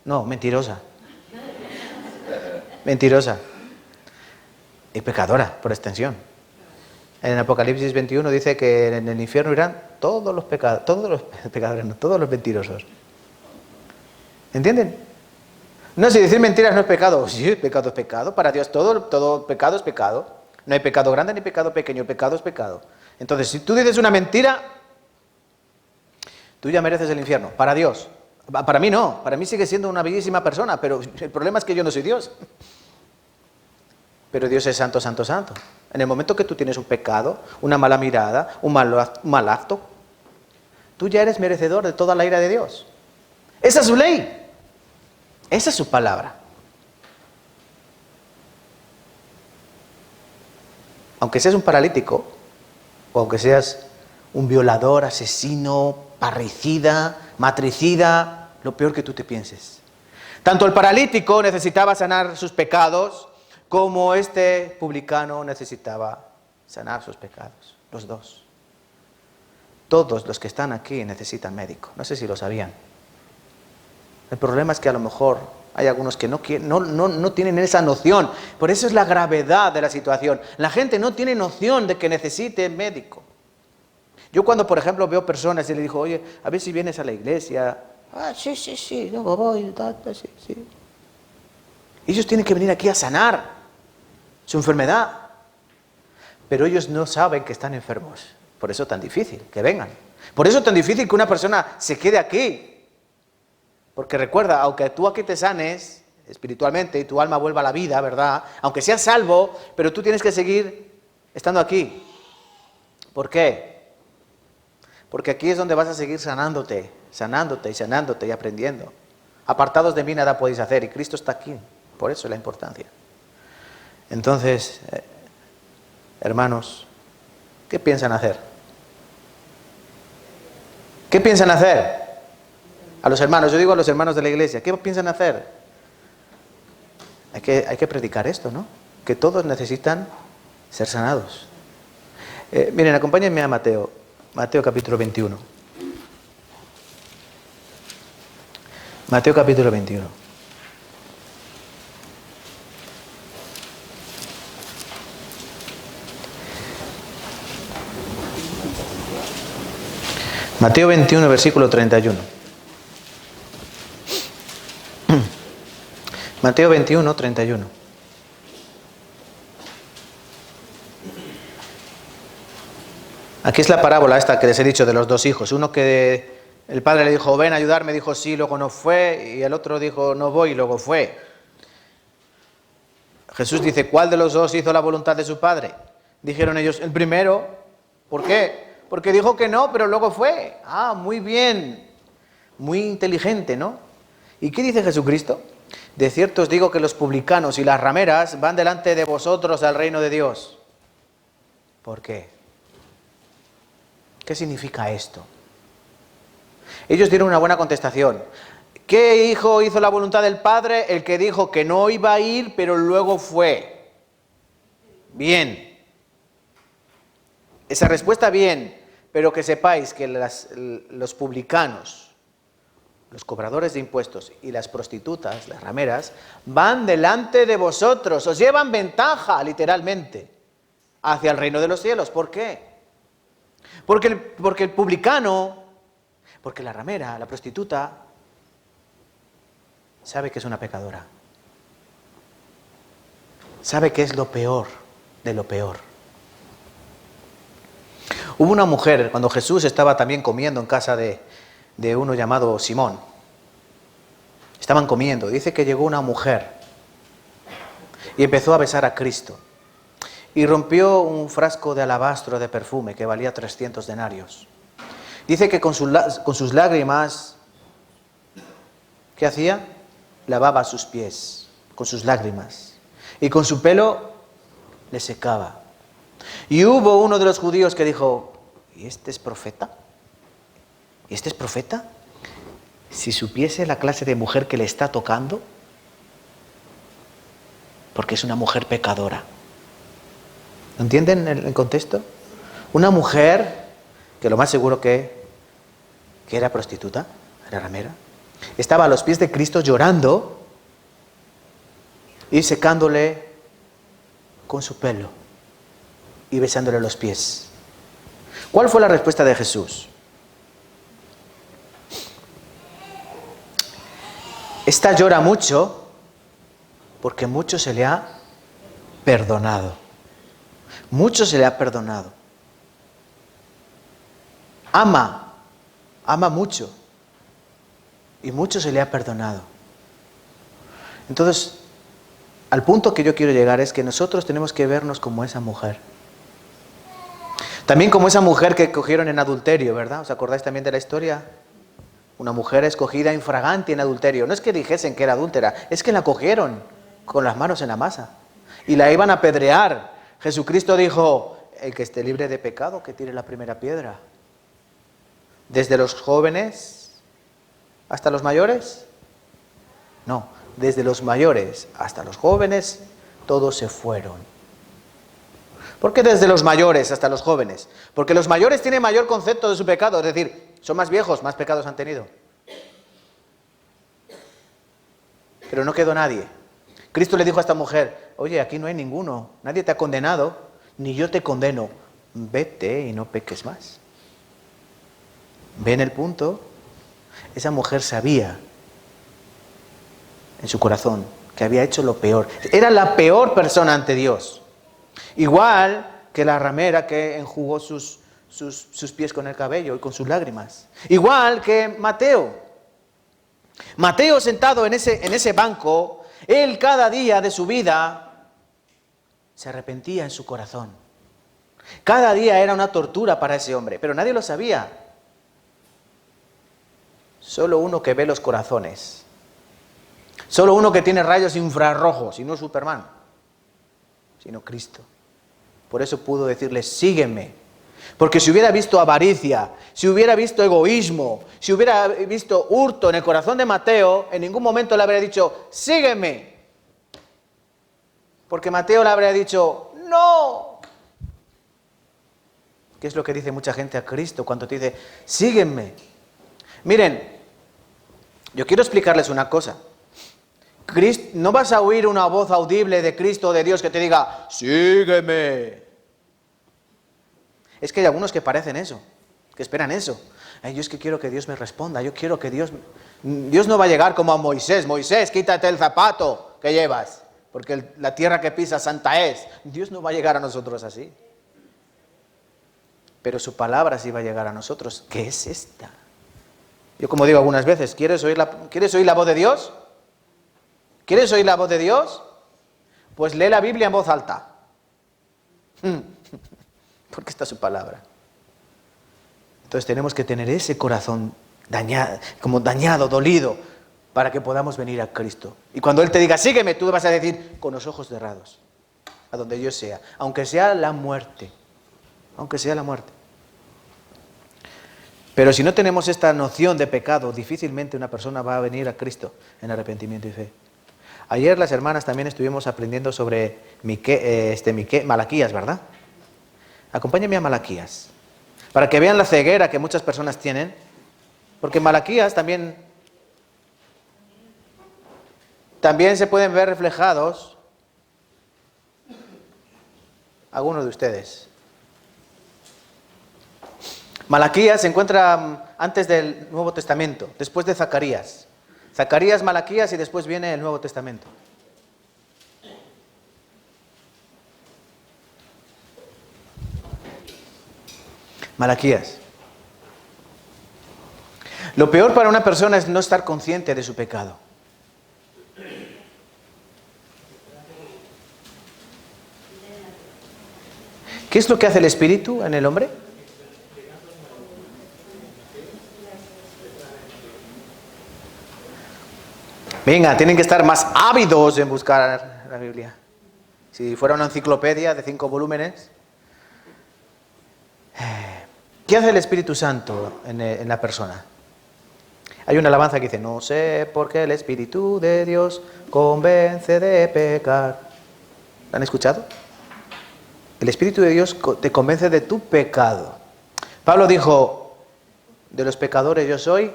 Speaker 1: No, mentirosa. Mentirosa. Y pecadora, por extensión. En Apocalipsis 21 dice que en el infierno irán todos los pecadores, no, todos los mentirosos. ¿Entienden? No, si decir mentiras no es pecado. Sí, pecado es pecado. Para Dios todo pecado es pecado. No hay pecado grande ni pecado pequeño. El pecado es pecado. Entonces, si tú dices una mentira, tú ya mereces el infierno. Para Dios. Para mí no. Para mí sigue siendo una bellísima persona, pero el problema es que yo no soy Dios. Pero Dios es santo, santo, santo. En el momento que tú tienes un pecado, una mala mirada, un mal acto, tú ya eres merecedor de toda la ira de Dios. Esa es su ley. Esa es su palabra. Aunque seas un paralítico, o aunque seas un violador, asesino, parricida, matricida, lo peor que tú te pienses. Tanto el paralítico necesitaba sanar sus pecados, como este publicano necesitaba sanar sus pecados. Los dos. Todos los que están aquí necesitan médico. No sé si lo sabían. El problema es que a lo mejor hay algunos que no tienen esa noción. Por eso es la gravedad de la situación. La gente no tiene noción de que necesite médico. Yo cuando, por ejemplo, veo personas y le digo, oye, a ver si vienes a la iglesia. Ah, sí, no voy, sí. Ellos tienen que venir aquí a sanar su enfermedad. Pero ellos no saben que están enfermos. Por eso es tan difícil que vengan. Por eso es tan difícil que una persona se quede aquí. Porque recuerda, aunque tú aquí te sanes espiritualmente y tu alma vuelva a la vida, ¿verdad? Aunque seas salvo, pero tú tienes que seguir estando aquí. ¿Por qué? Porque aquí es donde vas a seguir sanándote y aprendiendo. Apartados de mí nada podéis hacer y Cristo está aquí. Por eso es la importancia. Entonces, hermanos, ¿qué piensan hacer? ¿Qué piensan hacer? A los hermanos, yo digo a los hermanos de la iglesia, ¿qué piensan hacer? Hay que predicar esto, ¿no? Que todos necesitan ser sanados. Miren, acompáñenme a Mateo capítulo 21. Mateo capítulo 21. Mateo 21, versículo 31. Mateo 21, 31. Aquí es la parábola esta que les he dicho de los dos hijos. Uno que el padre le dijo, ven a ayudarme, dijo sí, luego no fue. Y el otro dijo, no voy, y luego fue. Jesús dice, ¿cuál de los dos hizo la voluntad de su padre? Dijeron ellos, el primero. ¿Por qué? Porque dijo que no, pero luego fue. Ah, muy bien. Muy inteligente, ¿no? ¿Y qué dice Jesucristo? De cierto os digo que los publicanos y las rameras van delante de vosotros al reino de Dios. ¿Por qué? ¿Qué significa esto? Ellos dieron una buena contestación. ¿Qué hijo hizo la voluntad del Padre? El que dijo que no iba a ir, pero luego fue. Bien. Esa respuesta bien, pero que sepáis que los publicanos, los cobradores de impuestos y las prostitutas, las rameras, van delante de vosotros, os llevan ventaja, literalmente, hacia el reino de los cielos. ¿Por qué? Porque el publicano, porque la ramera, la prostituta, sabe que es una pecadora. Sabe que es lo peor de lo peor. Hubo una mujer, cuando Jesús estaba también comiendo en casa de uno llamado Simón. Estaban comiendo. Dice que llegó una mujer y empezó a besar a Cristo. y rompió un frasco de alabastro de perfume que valía 300 denarios. Dice que con sus lágrimas, ¿qué hacía? Lavaba sus pies con sus lágrimas y con su pelo le secaba. Y hubo uno de los judíos que dijo, ¿y este es profeta? ¿Y este es profeta? Si supiese la clase de mujer que le está tocando, porque es una mujer pecadora. ¿Entienden el contexto? Una mujer que lo más seguro que era prostituta, era ramera, estaba a los pies de Cristo llorando y secándole con su pelo y besándole los pies. ¿Cuál fue la respuesta de Jesús? Esta llora mucho porque mucho se le ha perdonado. Mucho se le ha perdonado. Ama mucho y mucho se le ha perdonado. Entonces, al punto que yo quiero llegar es que nosotros tenemos que vernos como esa mujer. También como esa mujer que cogieron en adulterio, ¿verdad? ¿Os acordáis también de la historia? Una mujer escogida infragante en adulterio. No es que dijesen que era adúltera, es que la cogieron con las manos en la masa y la iban a apedrear. Jesucristo dijo, el que esté libre de pecado, que tire la primera piedra. ¿Desde los jóvenes hasta los mayores? No, desde los mayores hasta los jóvenes, todos se fueron. ¿Por qué desde los mayores hasta los jóvenes? Porque los mayores tienen mayor concepto de su pecado, es decir, son más viejos, más pecados han tenido. Pero no quedó nadie. Cristo le dijo a esta mujer, oye, aquí no hay ninguno, nadie te ha condenado, ni yo te condeno, vete y no peques más. ¿Ven el punto? Esa mujer sabía en su corazón que había hecho lo peor. Era la peor persona ante Dios. Igual que la ramera que enjugó sus pies con el cabello y con sus lágrimas. Igual que Mateo. Mateo sentado en ese banco, él cada día de su vida se arrepentía en su corazón. Cada día era una tortura para ese hombre, pero nadie lo sabía. Solo uno que ve los corazones. Solo uno que tiene rayos infrarrojos, y no Superman, sino Cristo. Por eso pudo decirle, sígueme. Porque si hubiera visto avaricia, si hubiera visto egoísmo, si hubiera visto hurto en el corazón de Mateo, en ningún momento le habría dicho, sígueme. Porque Mateo le habría dicho, no. ¿Qué es lo que dice mucha gente a Cristo cuando te dice, sígueme? Miren, yo quiero explicarles una cosa. No vas a oír una voz audible de Cristo o de Dios que te diga, sígueme. Es que hay algunos que parecen eso, que esperan eso. Yo es que quiero que Dios me responda, yo quiero que Dios no va a llegar como a Moisés. Moisés, quítate el zapato que llevas, porque la tierra que pisas santa es. Dios no va a llegar a nosotros así. Pero su palabra sí va a llegar a nosotros. ¿Qué es esta? Yo como digo algunas veces, ¿quieres oír la voz de Dios? ¿Quieres oír la voz de Dios? Pues lee la Biblia en voz alta. Porque está su palabra. Entonces tenemos que tener ese corazón dañado, dolido, para que podamos venir a Cristo. Y cuando Él te diga, sígueme, tú vas a decir, con los ojos cerrados, a donde yo sea, aunque sea la muerte. Aunque sea la muerte. Pero si no tenemos esta noción de pecado, difícilmente una persona va a venir a Cristo en arrepentimiento y fe. Ayer las hermanas también estuvimos aprendiendo sobre Malaquías, ¿verdad? Acompáñenme a Malaquías, para que vean la ceguera que muchas personas tienen, porque en Malaquías también se pueden ver reflejados algunos de ustedes. Malaquías se encuentra antes del Nuevo Testamento, después de Zacarías. Zacarías, Malaquías y después viene el Nuevo Testamento. Malaquías. Lo peor para una persona es no estar consciente de su pecado. ¿Qué es lo que hace el Espíritu en el hombre? Venga, tienen que estar más ávidos en buscar la Biblia. Si fuera una enciclopedia de 5 volúmenes. ¿Qué hace el Espíritu Santo en la persona? Hay una alabanza que dice, no sé por qué el Espíritu de Dios convence de pecar. ¿La han escuchado? El Espíritu de Dios te convence de tu pecado. Pablo dijo, de los pecadores yo soy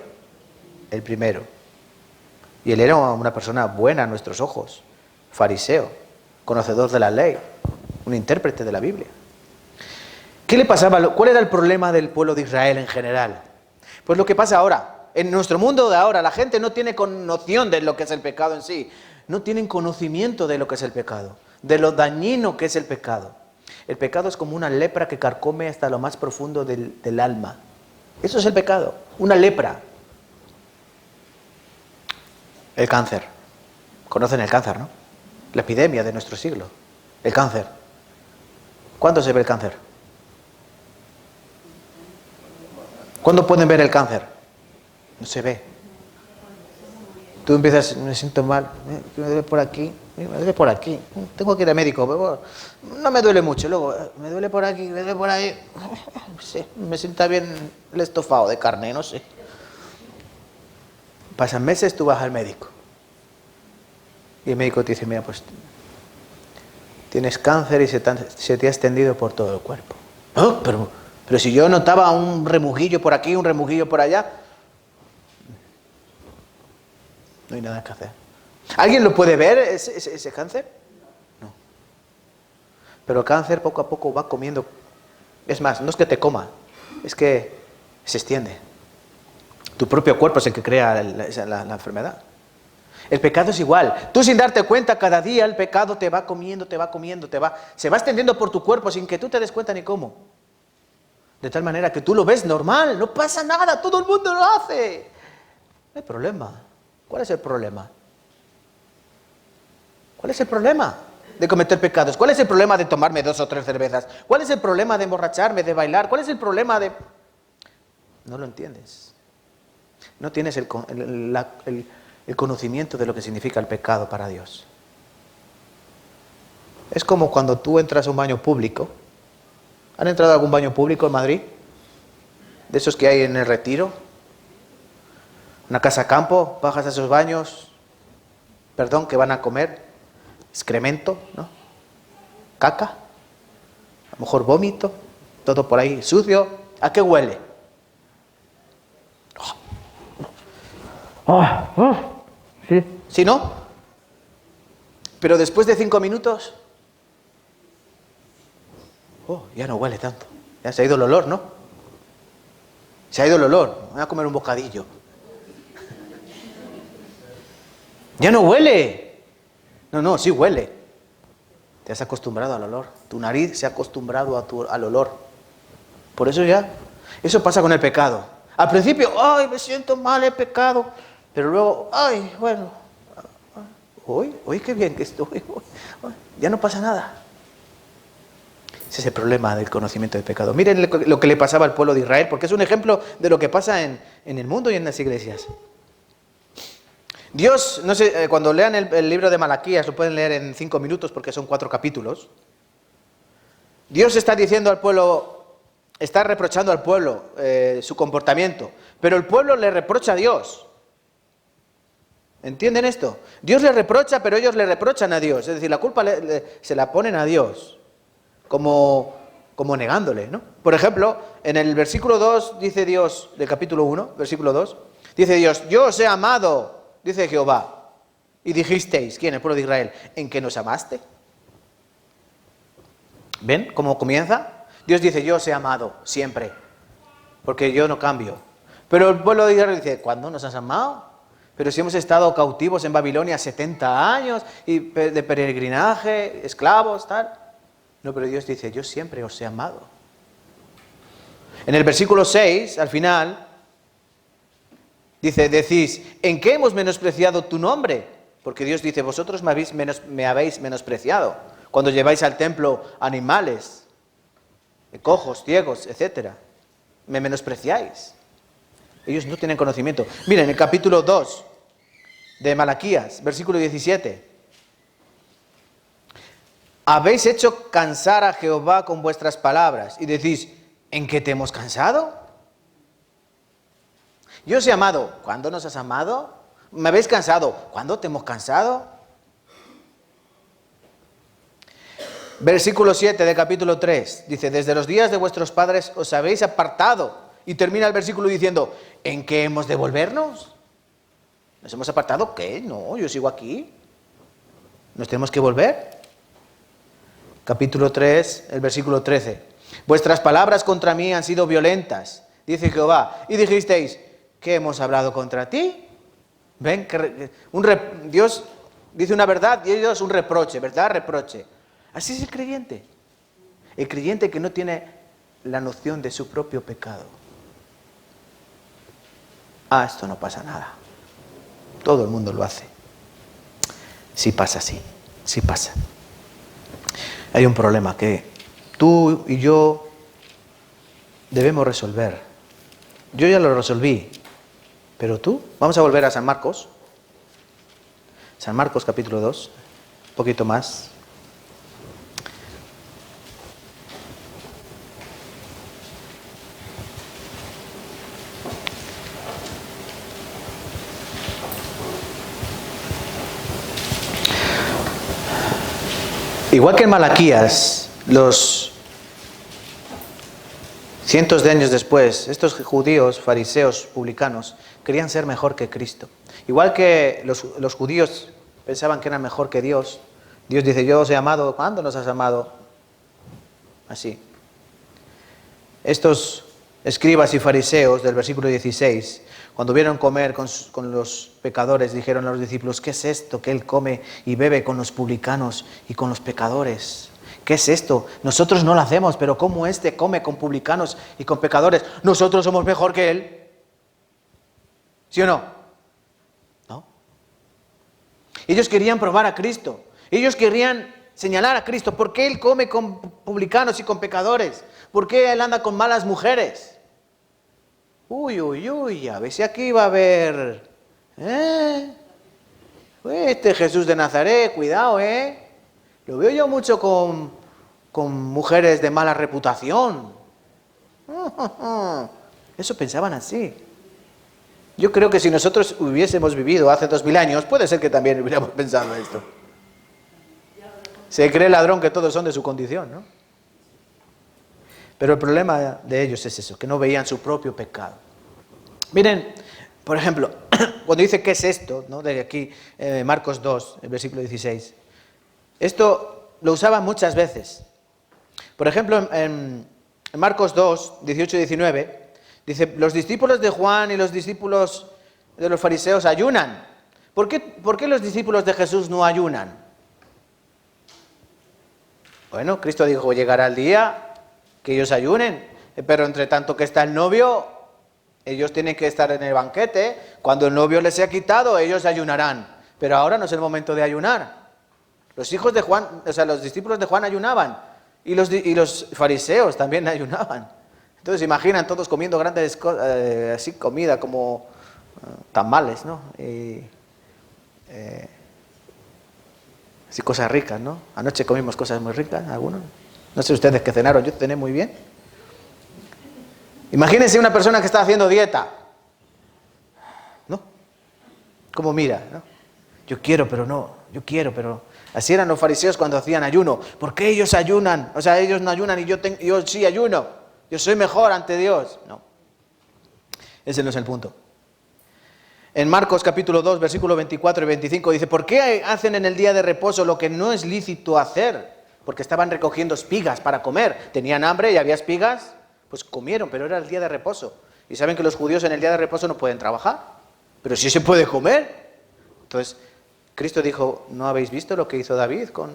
Speaker 1: el primero. Y él era una persona buena a nuestros ojos, fariseo, conocedor de la ley, un intérprete de la Biblia. ¿Qué le pasaba? ¿Cuál era el problema del pueblo de Israel en general? Pues lo que pasa ahora. En nuestro mundo de ahora, la gente no tiene noción de lo que es el pecado en sí. No tienen conocimiento de lo que es el pecado, de lo dañino que es el pecado. El pecado es como una lepra que carcome hasta lo más profundo del alma. Eso es el pecado, una lepra. El cáncer. Conocen el cáncer, ¿no? La epidemia de nuestro siglo. El cáncer. ¿Cuándo se ve el cáncer? ¿Cuándo pueden ver el cáncer? No se ve. Tú empiezas, me siento mal, me duele por aquí, me duele por aquí, tengo que ir al médico, pero no me duele mucho, luego me duele por aquí, me duele por ahí, sí, me sienta bien el estofado de carne, no sé. Pasan meses, tú vas al médico y el médico te dice, mira, pues tienes cáncer y se te ha extendido por todo el cuerpo. ¿Oh? Pero si yo notaba un remujillo por aquí, un remujillo por allá. No hay nada que hacer. ¿Alguien lo puede ver, ese cáncer? No. Pero el cáncer poco a poco va comiendo. Es más, no es que te coma, es que se extiende. Tu propio cuerpo es el que crea la enfermedad. El pecado es igual. Tú sin darte cuenta, cada día el pecado te va comiendo, se va extendiendo por tu cuerpo sin que tú te des cuenta ni cómo. De tal manera que tú lo ves normal, no pasa nada, todo el mundo lo hace. No hay problema. ¿Cuál es el problema? ¿Cuál es el problema de cometer pecados? ¿Cuál es el problema de tomarme 2 o 3 cervezas? ¿Cuál es el problema de emborracharme, de bailar? ¿Cuál es el problema de...? No lo entiendes. No tienes el conocimiento de lo que significa el pecado para Dios. Es como cuando tú entras a un baño público. ¿Han entrado a algún baño público en Madrid? De esos que hay en el Retiro. Una casa campo, bajas a esos baños, que van a comer, excremento, ¿no? Caca, a lo mejor vómito, todo por ahí sucio. ¿A qué huele? Sí. ¿Sí, no? Pero después de 5 minutos, ya no huele tanto. Ya se ha ido el olor, ¿no? Se ha ido el olor. Voy a comer un bocadillo. Ya no huele. No, sí huele. Te has acostumbrado al olor. Tu nariz se ha acostumbrado al olor. Por eso eso pasa con el pecado. Al principio, ay, me siento mal, he pecado. Pero luego, ay, bueno, hoy qué bien que estoy. Ya no pasa nada. Ese es el problema del conocimiento del pecado. Miren lo que le pasaba al pueblo de Israel, porque es un ejemplo de lo que pasa en el mundo y en las iglesias. Dios, no sé, cuando lean el libro de Malaquías, lo pueden leer en 5 minutos porque son 4 capítulos. Dios está diciendo al pueblo, está reprochando al pueblo su comportamiento, pero el pueblo le reprocha a Dios. ¿Entienden esto? Dios le reprocha, pero ellos le reprochan a Dios. Es decir, la culpa se la ponen a Dios, como negándole, ¿no? Por ejemplo, en el versículo 2 dice Dios, del capítulo 1, versículo 2, dice Dios, yo os he amado, dice Jehová, y dijisteis, ¿quién? El pueblo de Israel, ¿en qué nos amaste? ¿Ven cómo comienza? Dios dice, yo os he amado siempre, porque yo no cambio. Pero el pueblo de Israel dice, ¿cuándo nos has amado? Pero si hemos estado cautivos en Babilonia 70 años, y de peregrinaje, esclavos, tal. No, pero Dios dice, yo siempre os he amado. En el versículo 6, al final, dice, decís, ¿en qué hemos menospreciado tu nombre? Porque Dios dice, vosotros me habéis menospreciado cuando lleváis al templo animales. cojos, ciegos, etc. Me menospreciáis. Ellos no tienen conocimiento. Miren, el capítulo 2 de Malaquías, versículo 17. Habéis hecho cansar a Jehová con vuestras palabras y decís, ¿en qué te hemos cansado? Yo os he amado. ¿Cuándo nos has amado? ¿Me habéis cansado? ¿Cuándo te hemos cansado? Versículo 7 de capítulo 3. Dice, desde los días de vuestros padres os habéis apartado. Y termina el versículo diciendo, ¿en qué hemos de volvernos? ¿Nos hemos apartado? ¿Qué? No, yo sigo aquí. ¿Nos tenemos que volver? Capítulo 3, el versículo 13. Vuestras palabras contra mí han sido violentas, dice Jehová. Y dijisteis, ¿qué hemos hablado contra ti? ¿Ven? Dios dice una verdad y ellos un reproche, ¿verdad? Reproche. Así es el creyente. El creyente que no tiene la noción de su propio pecado. Esto no pasa nada. Todo el mundo lo hace. Sí pasa, sí pasa. Hay un problema que tú y yo debemos resolver. Yo ya lo resolví, pero tú, vamos a volver a San Marcos. San Marcos capítulo 2, un poquito más. Igual que en Malaquías, los cientos de años después, estos judíos, fariseos, publicanos, querían ser mejor que Cristo. Igual que los judíos pensaban que eran mejor que Dios, Dios dice, yo os he amado, ¿cuándo nos has amado? Así. Estos escribas y fariseos del versículo 16, cuando vieron comer con los pecadores, dijeron a los discípulos, ¿qué es esto que él come y bebe con los publicanos y con los pecadores? ¿Qué es esto? Nosotros no lo hacemos, pero ¿cómo este come con publicanos y con pecadores? ¿Nosotros somos mejor que él? ¿Sí o no? ¿No? Ellos querían probar a Cristo. Ellos querían señalar a Cristo. ¿Por qué él come con publicanos y con pecadores? ¿Por qué él anda con malas mujeres? Uy, a ver si aquí va a haber... Este Jesús de Nazaret, cuidado, Lo veo yo mucho con mujeres de mala reputación. Eso pensaban así. Yo creo que si nosotros hubiésemos vivido hace 2000 años, puede ser que también hubiéramos pensado esto. Se cree el ladrón que todos son de su condición, ¿no? Pero el problema de ellos es eso, que no veían su propio pecado. Miren, por ejemplo, cuando dice ¿qué es esto? ¿No? De aquí, Marcos 2, el versículo 16. Esto lo usaban muchas veces. Por ejemplo, en Marcos 2, 18 y 19, dice, los discípulos de Juan y los discípulos de los fariseos ayunan. ¿Por qué los discípulos de Jesús no ayunan? Bueno, Cristo dijo, llegará el día que ellos ayunen, pero entre tanto que está el novio, ellos tienen que estar en el banquete. Cuando el novio les sea quitado, ellos ayunarán. Pero ahora no es el momento de ayunar. Los hijos de Juan, los discípulos de Juan ayunaban. Y los fariseos también ayunaban. Entonces imaginan todos comiendo grandes así comida como tamales, ¿no? Así cosas ricas, ¿no? Anoche comimos cosas muy ricas, algunos. No sé ustedes qué cenaron, yo cené muy bien. Imagínense una persona que está haciendo dieta, ¿no? ¿Cómo mira, no? Yo quiero, pero no. Así eran los fariseos cuando hacían ayuno. ¿Por qué ellos ayunan? O sea, ellos no ayunan y yo sí ayuno. Yo soy mejor ante Dios. No. Ese no es el punto. En Marcos capítulo 2, versículo 24 y 25 dice, ¿por qué hacen en el día de reposo lo que no es lícito hacer? Porque estaban recogiendo espigas para comer. Tenían hambre y había espigas, pues comieron, pero era el día de reposo. Y saben que los judíos en el día de reposo no pueden trabajar, pero sí se puede comer. Entonces, Cristo dijo, ¿no habéis visto lo que hizo David con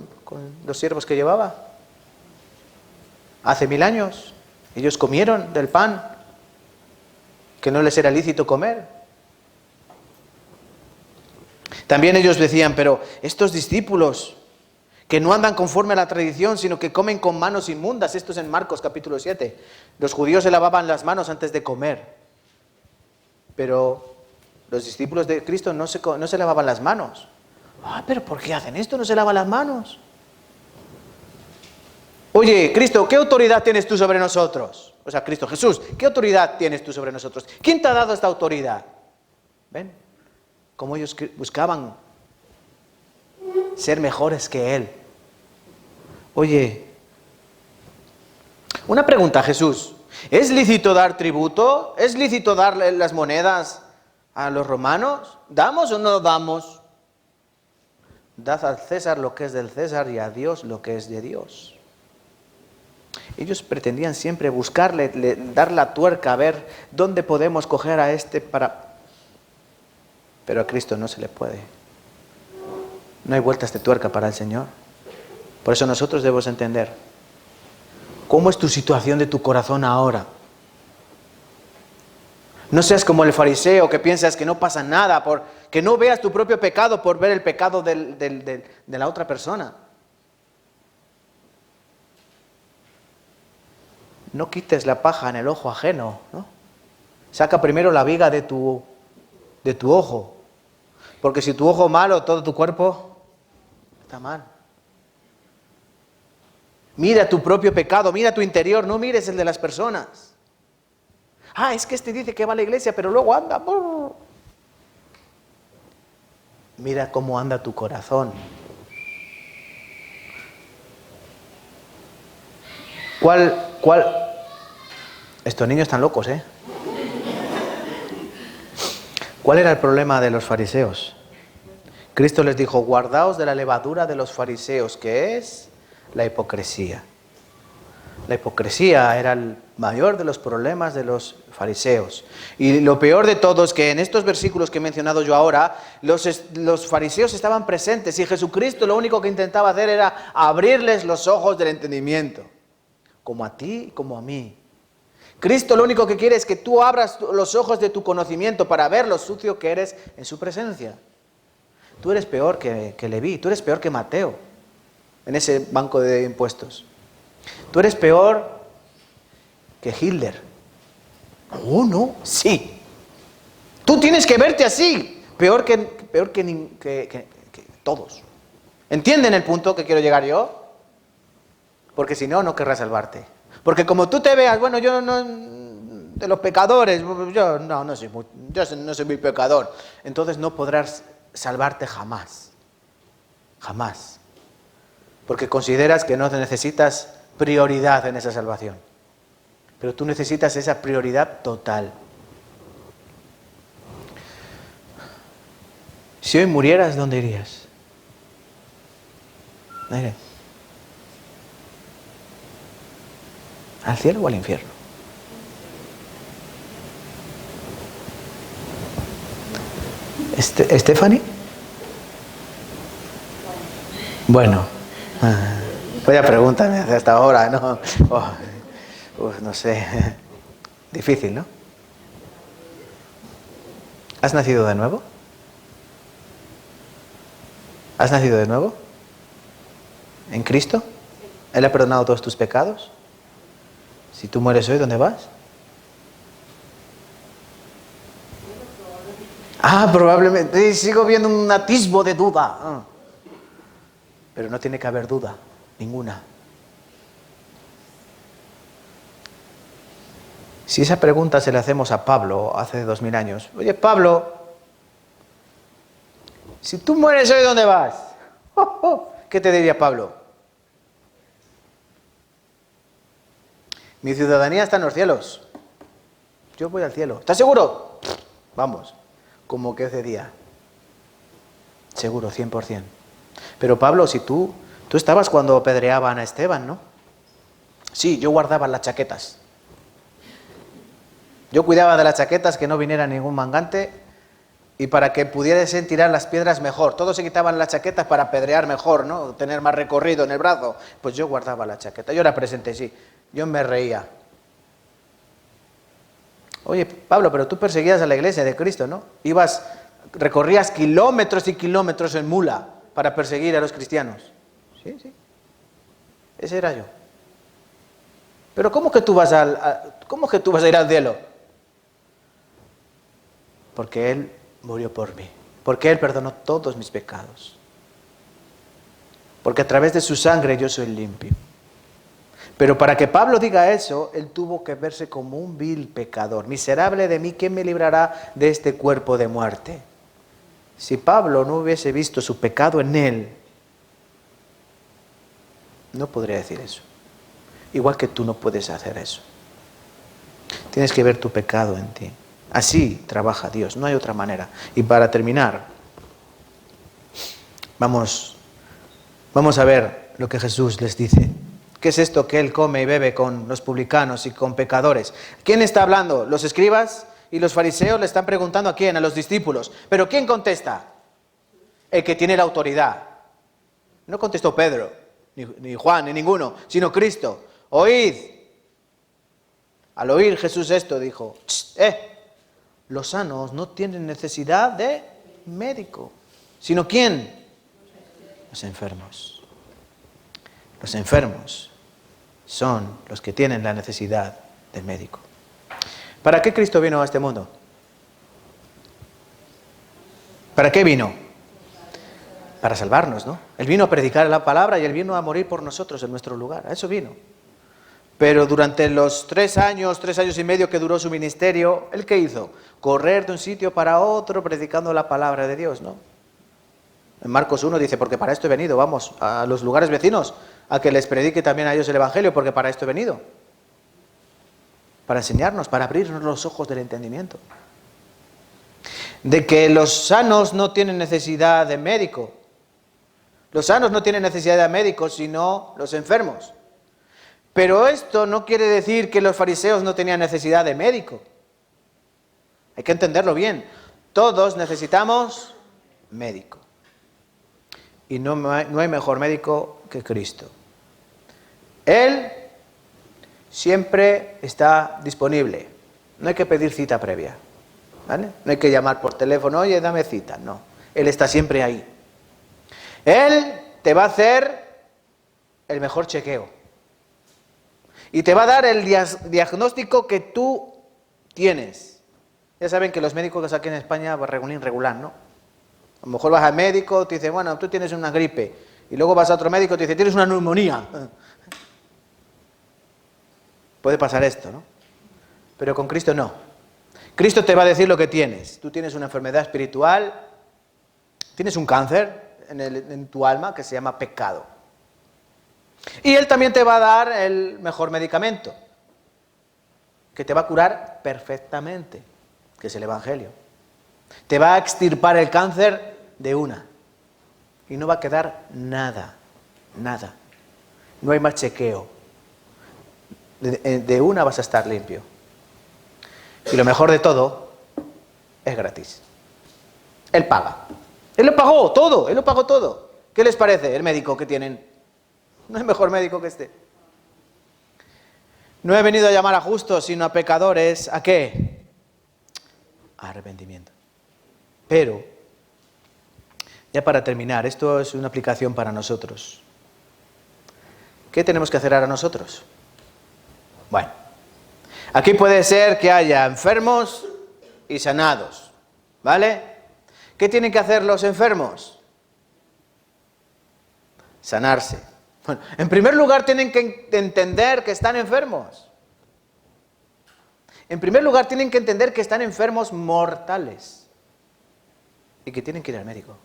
Speaker 1: los siervos que llevaba? Hace 1000 años, ellos comieron del pan que no les era lícito comer. También ellos decían, pero estos discípulos que no andan conforme a la tradición, sino que comen con manos inmundas. Esto es en Marcos capítulo 7. Los judíos se lavaban las manos antes de comer, pero los discípulos de Cristo no se lavaban las manos. ¿Pero por qué hacen esto? ¿No se lavan las manos? Oye, Cristo, ¿qué autoridad tienes tú sobre nosotros? O sea, Cristo, Jesús, ¿qué autoridad tienes tú sobre nosotros? ¿Quién te ha dado esta autoridad? ¿Ven? Cómo ellos buscaban ser mejores que Él. Oye, una pregunta, Jesús. ¿Es lícito dar tributo? ¿Es lícito darle las monedas a los romanos? ¿Damos o no damos? Dad al César lo que es del César y a Dios lo que es de Dios. Ellos pretendían siempre buscarle, dar la tuerca, a ver dónde podemos coger a este para... Pero a Cristo no se le puede. No hay vueltas de tuerca para el Señor. Por eso nosotros debemos entender cómo es tu situación de tu corazón ahora. No seas como el fariseo que piensas que no pasa nada, que no veas tu propio pecado por ver el pecado de la otra persona. No quites la paja en el ojo ajeno, ¿no? Saca primero la viga de tu ojo. Porque si tu ojo malo, todo tu cuerpo está mal. Mira tu propio pecado, mira tu interior, no mires el de las personas. Es que este dice que va a la iglesia, pero luego anda. Mira cómo anda tu corazón. ¿Cuál? Estos niños están locos, ¿eh? ¿Cuál era el problema de los fariseos? Cristo les dijo, guardaos de la levadura de los fariseos, que es la hipocresía. La hipocresía era el mayor de los problemas de los fariseos. Y lo peor de todo es que en estos versículos que he mencionado yo ahora, los fariseos estaban presentes y Jesucristo lo único que intentaba hacer era abrirles los ojos del entendimiento. Como a ti y como a mí. Cristo lo único que quiere es que tú abras los ojos de tu conocimiento para ver lo sucio que eres en su presencia. Tú eres peor que Leví, tú eres peor que Mateo en ese banco de impuestos. Tú eres peor que Hitler. Oh, no, sí. Tú tienes que verte así, peor que todos. ¿Entienden el punto que quiero llegar yo? Porque si no, no querrás salvarte. Porque como tú te veas, bueno, yo no, de los pecadores, yo no soy muy pecador, entonces no podrás salvarte jamás. Jamás. Porque consideras que no necesitas prioridad en esa salvación. Pero tú necesitas esa prioridad total. Si hoy murieras, ¿dónde irías? ¿Dónde irías? ¿Al cielo o al infierno? ¿Stephanie? Bueno, vaya pregunta me hace hasta ahora, ¿no? No sé, difícil, ¿no? ¿Has nacido de nuevo? ¿Has nacido de nuevo? ¿En Cristo? ¿Él ha perdonado todos tus pecados? Si tú mueres hoy, ¿dónde vas? Probablemente. Sigo viendo un atisbo de duda. Pero no tiene que haber duda, ninguna. Si esa pregunta se la hacemos a Pablo hace 2000 años. Oye, Pablo, si tú mueres hoy, ¿dónde vas? ¿Qué te diría Pablo? Mi ciudadanía está en los cielos. Yo voy al cielo. ¿Estás seguro? Vamos, como que ese día. Seguro, 100%. Pero Pablo, si tú estabas cuando apedreaban a Esteban, ¿no? Sí, yo guardaba las chaquetas. Yo cuidaba de las chaquetas, que no viniera ningún mangante, y para que pudiesen tirar las piedras mejor. Todos se quitaban las chaquetas para apedrear mejor, ¿no? Tener más recorrido en el brazo. Pues yo guardaba la chaqueta. Yo era presente, sí. Yo me reía. Oye, Pablo, pero tú perseguías a la iglesia de Cristo, ¿no? Recorrías kilómetros y kilómetros en mula para perseguir a los cristianos. Sí, sí. Ese era yo. Pero ¿cómo que tú vas a ir al cielo? Porque Él murió por mí. Porque Él perdonó todos mis pecados. Porque a través de su sangre yo soy limpio. Pero para que Pablo diga eso, él tuvo que verse como un vil pecador. Miserable de mí, ¿quién me librará de este cuerpo de muerte? Si Pablo no hubiese visto su pecado en él, no podría decir eso. Igual que tú no puedes hacer eso. Tienes que ver tu pecado en ti. Así trabaja Dios, no hay otra manera. Y para terminar, vamos a ver lo que Jesús les dice. ¿Qué es esto que Él come y bebe con los publicanos y con pecadores? ¿Quién está hablando? Los escribas y los fariseos le están preguntando a quién, a los discípulos. ¿Pero quién contesta? El que tiene la autoridad. No contestó Pedro, ni Juan, ni ninguno, sino Cristo. Oíd. Al oír Jesús esto dijo, los sanos no tienen necesidad de médico, sino ¿quién? Los enfermos. Los enfermos son los que tienen la necesidad del médico. ¿Para qué Cristo vino a este mundo? ¿Para qué vino? Para salvarnos, ¿no? Él vino a predicar la palabra y Él vino a morir por nosotros en nuestro lugar. A eso vino. Pero durante los 3 años y medio que duró su ministerio, ¿Él qué hizo? Correr de un sitio para otro predicando la palabra de Dios, ¿no? En Marcos 1 dice, porque para esto he venido, vamos, a los lugares vecinos, a que les predique también a ellos el Evangelio, porque para esto he venido. Para enseñarnos, para abrirnos los ojos del entendimiento. De que los sanos no tienen necesidad de médico. Los sanos no tienen necesidad de médicos, sino los enfermos. Pero esto no quiere decir que los fariseos no tenían necesidad de médico. Hay que entenderlo bien. Todos necesitamos médico. Y no hay mejor médico que Cristo. Él siempre está disponible. No hay que pedir cita previa, ¿vale? No hay que llamar por teléfono, oye, dame cita. No, Él está siempre ahí. Él te va a hacer el mejor chequeo. Y te va a dar el diagnóstico que tú tienes. Ya saben que los médicos aquí en España van regular, ¿no? A lo mejor vas al médico, te dice, bueno, tú tienes una gripe. Y luego vas a otro médico y te dice, tienes una neumonía. Puede pasar esto, ¿no? Pero con Cristo no. Cristo te va a decir lo que tienes. Tú tienes una enfermedad espiritual, tienes un cáncer en tu alma que se llama pecado. Y Él también te va a dar el mejor medicamento, que te va a curar perfectamente, que es el Evangelio. Te va a extirpar el cáncer de una. Y no va a quedar nada. No hay más chequeo. De una vas a estar limpio. Y lo mejor de todo, es gratis. Él paga. Él lo pagó todo. ¿Qué les parece el médico que tienen? No hay mejor médico que este. No he venido a llamar a justos, sino a pecadores. ¿A qué? A arrepentimiento. Pero, ya para terminar, esto es una aplicación para nosotros. ¿Qué tenemos que hacer ahora nosotros? Bueno, aquí puede ser que haya enfermos y sanados, ¿vale? ¿Qué tienen que hacer los enfermos? Sanarse. Bueno, en primer lugar tienen que entender que están enfermos. En primer lugar tienen que entender que están enfermos mortales. Y que tienen que ir al médico.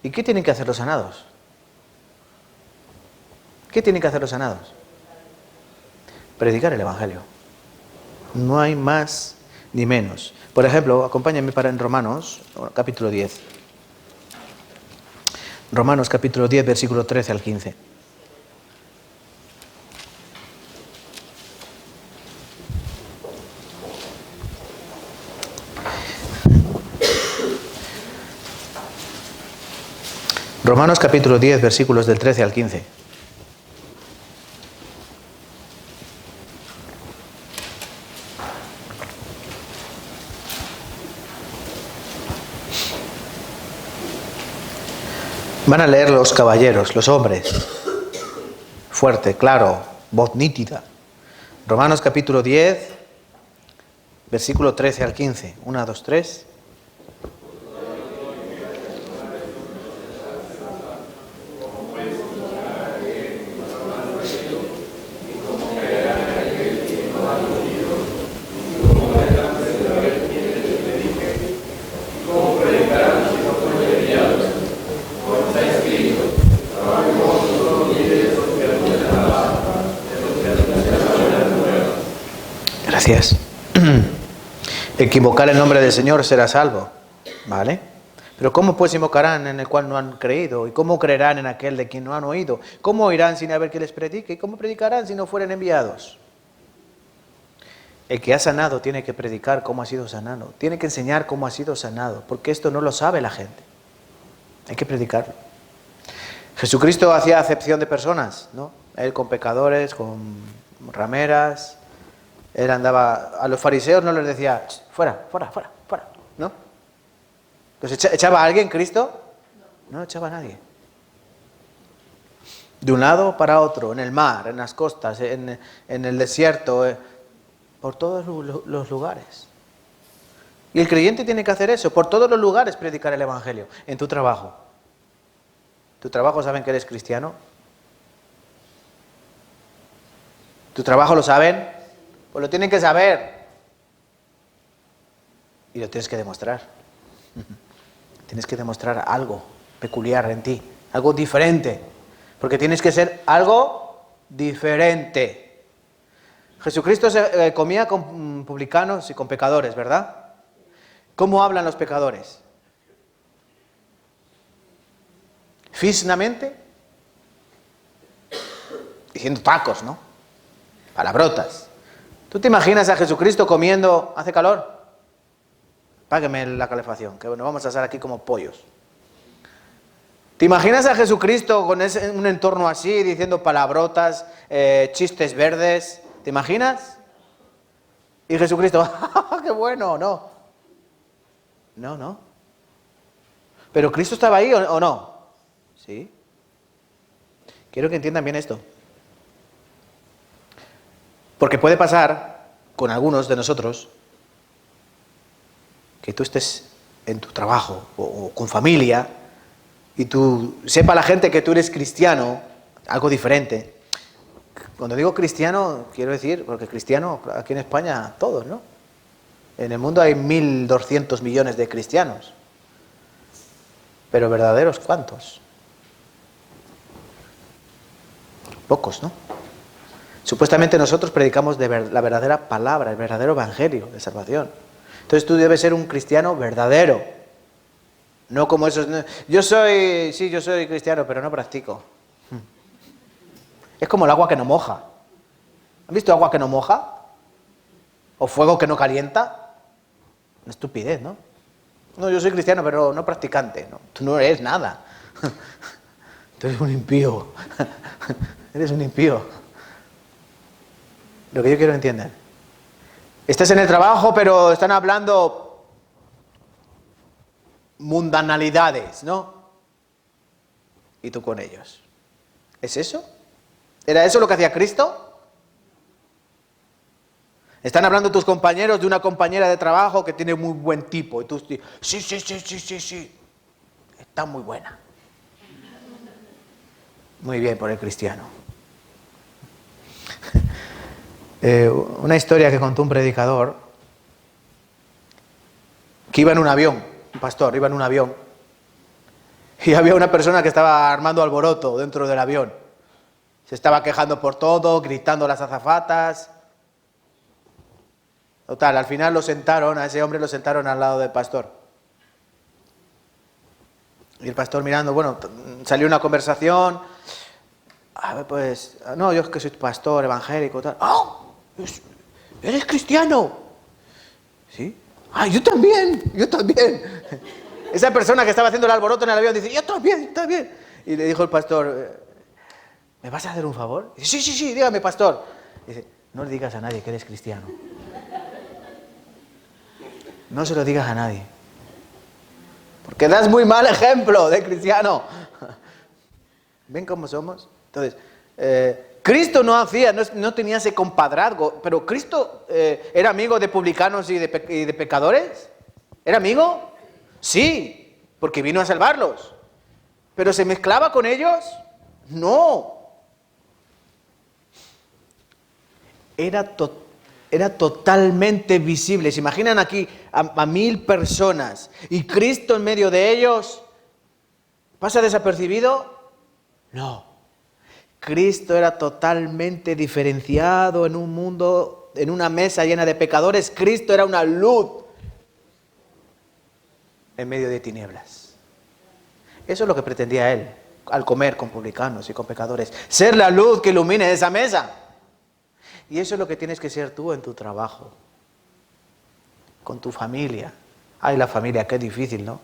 Speaker 1: ¿Y qué tienen que hacer los sanados? ¿Qué tienen que hacer los sanados? Predicar el Evangelio. No hay más ni menos. Por ejemplo, acompáñenme en Romanos, capítulo 10. Romanos, capítulo 10, versículo 13 al 15. Romanos capítulo 10, versículos del 13 al 15. Van a leer los caballeros, los hombres. Fuerte, claro, voz nítida. Romanos capítulo 10, versículo 13 al 15. 1, 2, 3. Gracias. Equivocar el nombre del Señor será salvo, ¿vale? Pero ¿cómo pues invocarán en el cual no han creído? ¿Y cómo creerán en aquel de quien no han oído? ¿Cómo oirán sin haber que les predique? ¿Y cómo predicarán si no fueren enviados? El que ha sanado tiene que predicar cómo ha sido sanado. Tiene que enseñar cómo ha sido sanado, porque esto no lo sabe la gente. Hay que predicarlo. Jesucristo hacía acepción de personas, ¿no? Él con pecadores, con rameras. Él andaba, a los fariseos no les decía, fuera, fuera, fuera, fuera, ¿no? ¿Los echaba a alguien Cristo? No echaba a nadie. De un lado para otro, en el mar, en las costas, en el desierto, por todos los lugares. Y el creyente tiene que hacer eso, por todos los lugares predicar el Evangelio. En tu trabajo. ¿Tu trabajo saben que eres cristiano? ¿Tu trabajo lo saben? Pues lo tienen que saber. Y lo tienes que demostrar. Tienes que demostrar algo peculiar en ti, algo diferente. Porque tienes que ser algo diferente. Jesucristo se comía con publicanos y con pecadores, ¿verdad? ¿Cómo hablan los pecadores? Físicamente, diciendo tacos, ¿no? Palabrotas. ¿Tú te imaginas a Jesucristo comiendo? ¿Hace calor? Págueme la calefacción, que bueno, vamos a estar aquí como pollos. ¿Te imaginas a Jesucristo con un entorno así, diciendo palabrotas, chistes verdes? ¿Te imaginas? Y Jesucristo, ¡qué bueno! No. No. ¿Pero Cristo estaba ahí o no? Sí. Quiero que entiendan bien esto. Porque puede pasar con algunos de nosotros que tú estés en tu trabajo o con familia y tú sepa la gente que tú eres cristiano, algo diferente. Cuando digo cristiano, quiero decir, porque cristiano aquí en España todos, ¿no? En el mundo hay 1.200 millones de cristianos. Pero verdaderos, ¿cuántos? Pocos, ¿no? Supuestamente nosotros predicamos la verdadera palabra, el verdadero evangelio de salvación. Entonces tú debes ser un cristiano verdadero. No como esos... Yo soy cristiano, pero no practico. Es como el agua que no moja. ¿Han visto agua que no moja? ¿O fuego que no calienta? Una estupidez, ¿no? No, yo soy cristiano, pero no practicante. No, tú no eres nada. Tú eres un impío. Eres un impío. Lo que yo quiero entender. Estás en el trabajo, pero están hablando mundanalidades, ¿no? Y tú con ellos. ¿Es eso? ¿Era eso lo que hacía Cristo? Están hablando tus compañeros de una compañera de trabajo que tiene muy buen tipo. Y tú dices, sí. Está muy buena. Muy bien por el cristiano. Una historia que contó un predicador que iba en un avión, un pastor iba en un avión y había una persona que estaba armando alboroto dentro del avión. Se estaba quejando por todo, gritando a las azafatas. Total, al final a ese hombre lo sentaron al lado del pastor. Y el pastor mirando, bueno, salió una conversación. A ver, pues, no, yo es que soy pastor evangélico, tal. ¡Oh! ¿Eres cristiano? ¿Sí? ¡Ah, yo también! Esa persona que estaba haciendo el alboroto en el avión dice, yo también. Y le dijo el pastor, ¿me vas a hacer un favor? Y dice, sí, dígame, pastor. Y dice, no le digas a nadie que eres cristiano. No se lo digas a nadie. Porque das muy mal ejemplo de cristiano. ¿Ven cómo somos? Entonces, Cristo no tenía ese compadrazgo, pero Cristo era amigo de publicanos y de pecadores. ¿Era amigo? Sí, porque vino a salvarlos. ¿Pero se mezclaba con ellos? No. Era totalmente visible. ¿Se imaginan aquí a 1000 personas y Cristo en medio de ellos? ¿Pasa desapercibido? No. Cristo era totalmente diferenciado en un mundo, en una mesa llena de pecadores. Cristo era una luz en medio de tinieblas. Eso es lo que pretendía Él al comer con publicanos y con pecadores. Ser la luz que ilumine esa mesa. Y eso es lo que tienes que ser tú en tu trabajo, con tu familia. Ay, la familia, qué difícil, ¿no?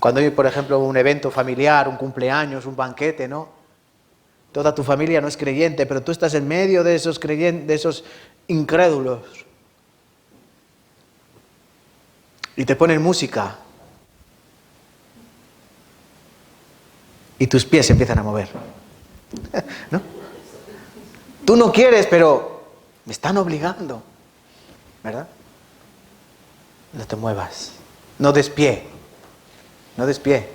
Speaker 1: Cuando hay, por ejemplo, un evento familiar, un cumpleaños, un banquete, ¿no? Toda tu familia no es creyente, pero tú estás en medio de esos creyentes, de esos incrédulos. Y te ponen música. Y tus pies se empiezan a mover. ¿No? Tú no quieres, pero me están obligando, ¿verdad? No te muevas, no des pie, no des pie.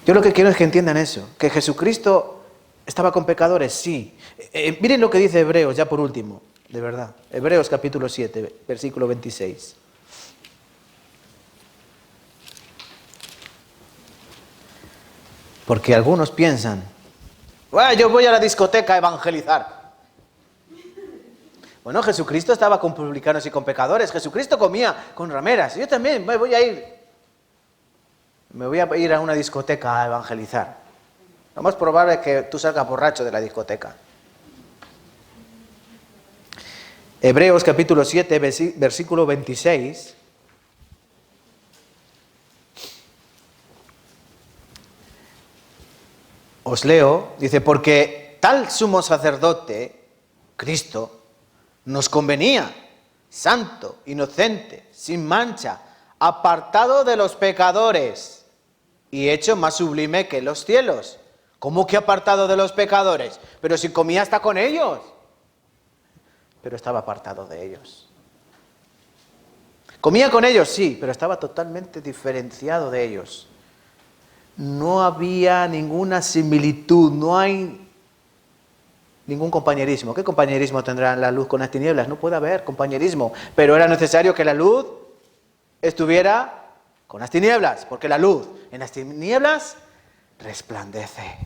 Speaker 1: Yo lo que quiero es que entiendan eso, que Jesucristo estaba con pecadores, sí. Miren lo que dice Hebreos, ya por último, de verdad. Hebreos capítulo 7, versículo 26. Porque algunos piensan, yo voy a la discoteca a evangelizar. Bueno, Jesucristo estaba con publicanos y con pecadores. Jesucristo comía con rameras. Yo también me voy a ir a una discoteca a evangelizar. Lo más probable es que tú salgas borracho de la discoteca. Hebreos capítulo 7, versículo 26. Os leo, dice, porque tal sumo sacerdote, Cristo, nos convenía, santo, inocente, sin mancha, apartado de los pecadores y hecho más sublime que los cielos. ¿Cómo que apartado de los pecadores? Pero si comía hasta con ellos. Pero estaba apartado de ellos. Comía con ellos, sí, pero estaba totalmente diferenciado de ellos. No había ninguna similitud, no hay ningún compañerismo. ¿Qué compañerismo tendrá la luz con las tinieblas? No puede haber compañerismo, pero era necesario que la luz estuviera con las tinieblas, porque la luz en las tinieblas resplandece.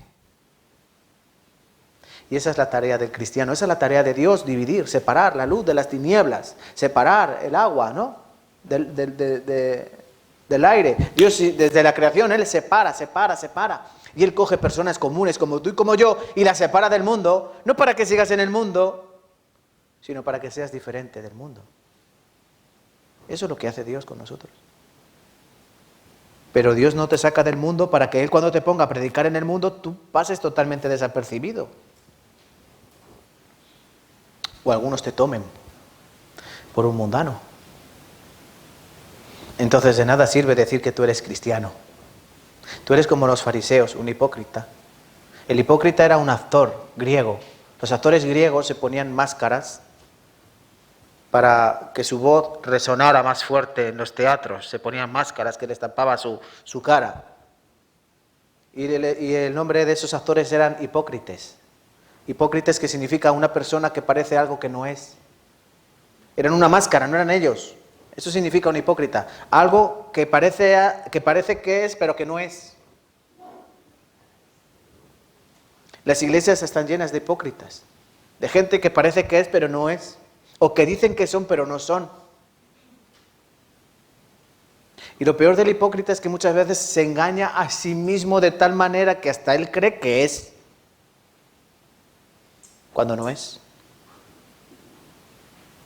Speaker 1: Y esa es la tarea del cristiano, esa es la tarea de Dios, dividir, separar la luz de las tinieblas, separar el agua, ¿no? Del aire. Dios desde la creación, Él separa. Y Él coge personas comunes como tú y como yo y las separa del mundo, no para que sigas en el mundo, sino para que seas diferente del mundo. Eso es lo que hace Dios con nosotros. Pero Dios no te saca del mundo para que Él cuando te ponga a predicar en el mundo, tú pases totalmente desapercibido. O algunos te tomen por un mundano. Entonces de nada sirve decir que tú eres cristiano. Tú eres como los fariseos, un hipócrita. El hipócrita era un actor griego. Los actores griegos se ponían máscaras para que su voz resonara más fuerte en los teatros. Se ponían máscaras que les tapaba su cara. Y el nombre de esos actores eran hipócritas. Hipócritas, que significa una persona que parece algo que no es. Eran una máscara, no eran ellos. Eso significa un hipócrita. Algo que parece que es, pero que no es. Las iglesias están llenas de hipócritas. De gente que parece que es, pero no es. O que dicen que son, pero no son. Y lo peor del hipócrita es que muchas veces se engaña a sí mismo de tal manera que hasta él cree que es, cuando no es.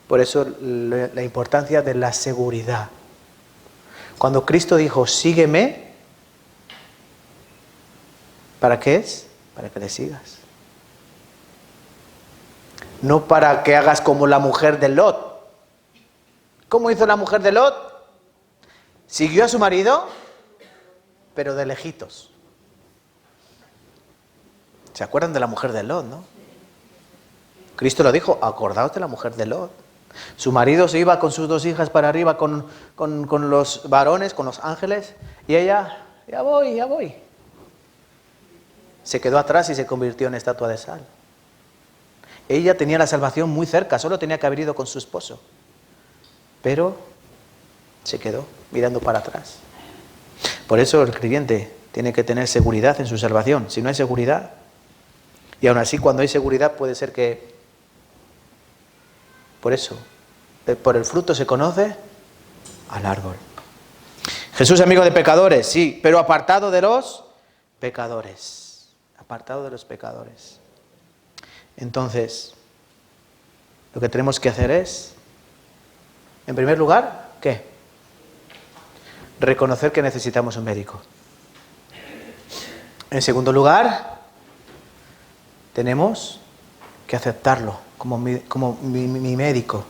Speaker 1: Por eso la importancia de la seguridad. Cuando Cristo dijo, sígueme, ¿para qué es? Para que le sigas. No para que hagas como la mujer de Lot. ¿Cómo hizo la mujer de Lot? Siguió a su marido, pero de lejitos. ¿Se acuerdan de la mujer de Lot, no? Cristo lo dijo, acordaos de la mujer de Lot. Su marido se iba con sus 2 hijas para arriba con los varones, con los ángeles, y ella, ya voy. Se quedó atrás y se convirtió en estatua de sal. Ella tenía la salvación muy cerca, solo tenía que haber ido con su esposo. Pero se quedó mirando para atrás. Por eso el creyente tiene que tener seguridad en su salvación. Si no hay seguridad, y aún así cuando hay seguridad puede ser que... Por eso, por el fruto se conoce al árbol. Jesús amigo de pecadores, sí, pero apartado de los pecadores. Apartado de los pecadores. Entonces, lo que tenemos que hacer es, en primer lugar, ¿qué? Reconocer que necesitamos un médico. En segundo lugar, tenemos que aceptarlo como mi médico.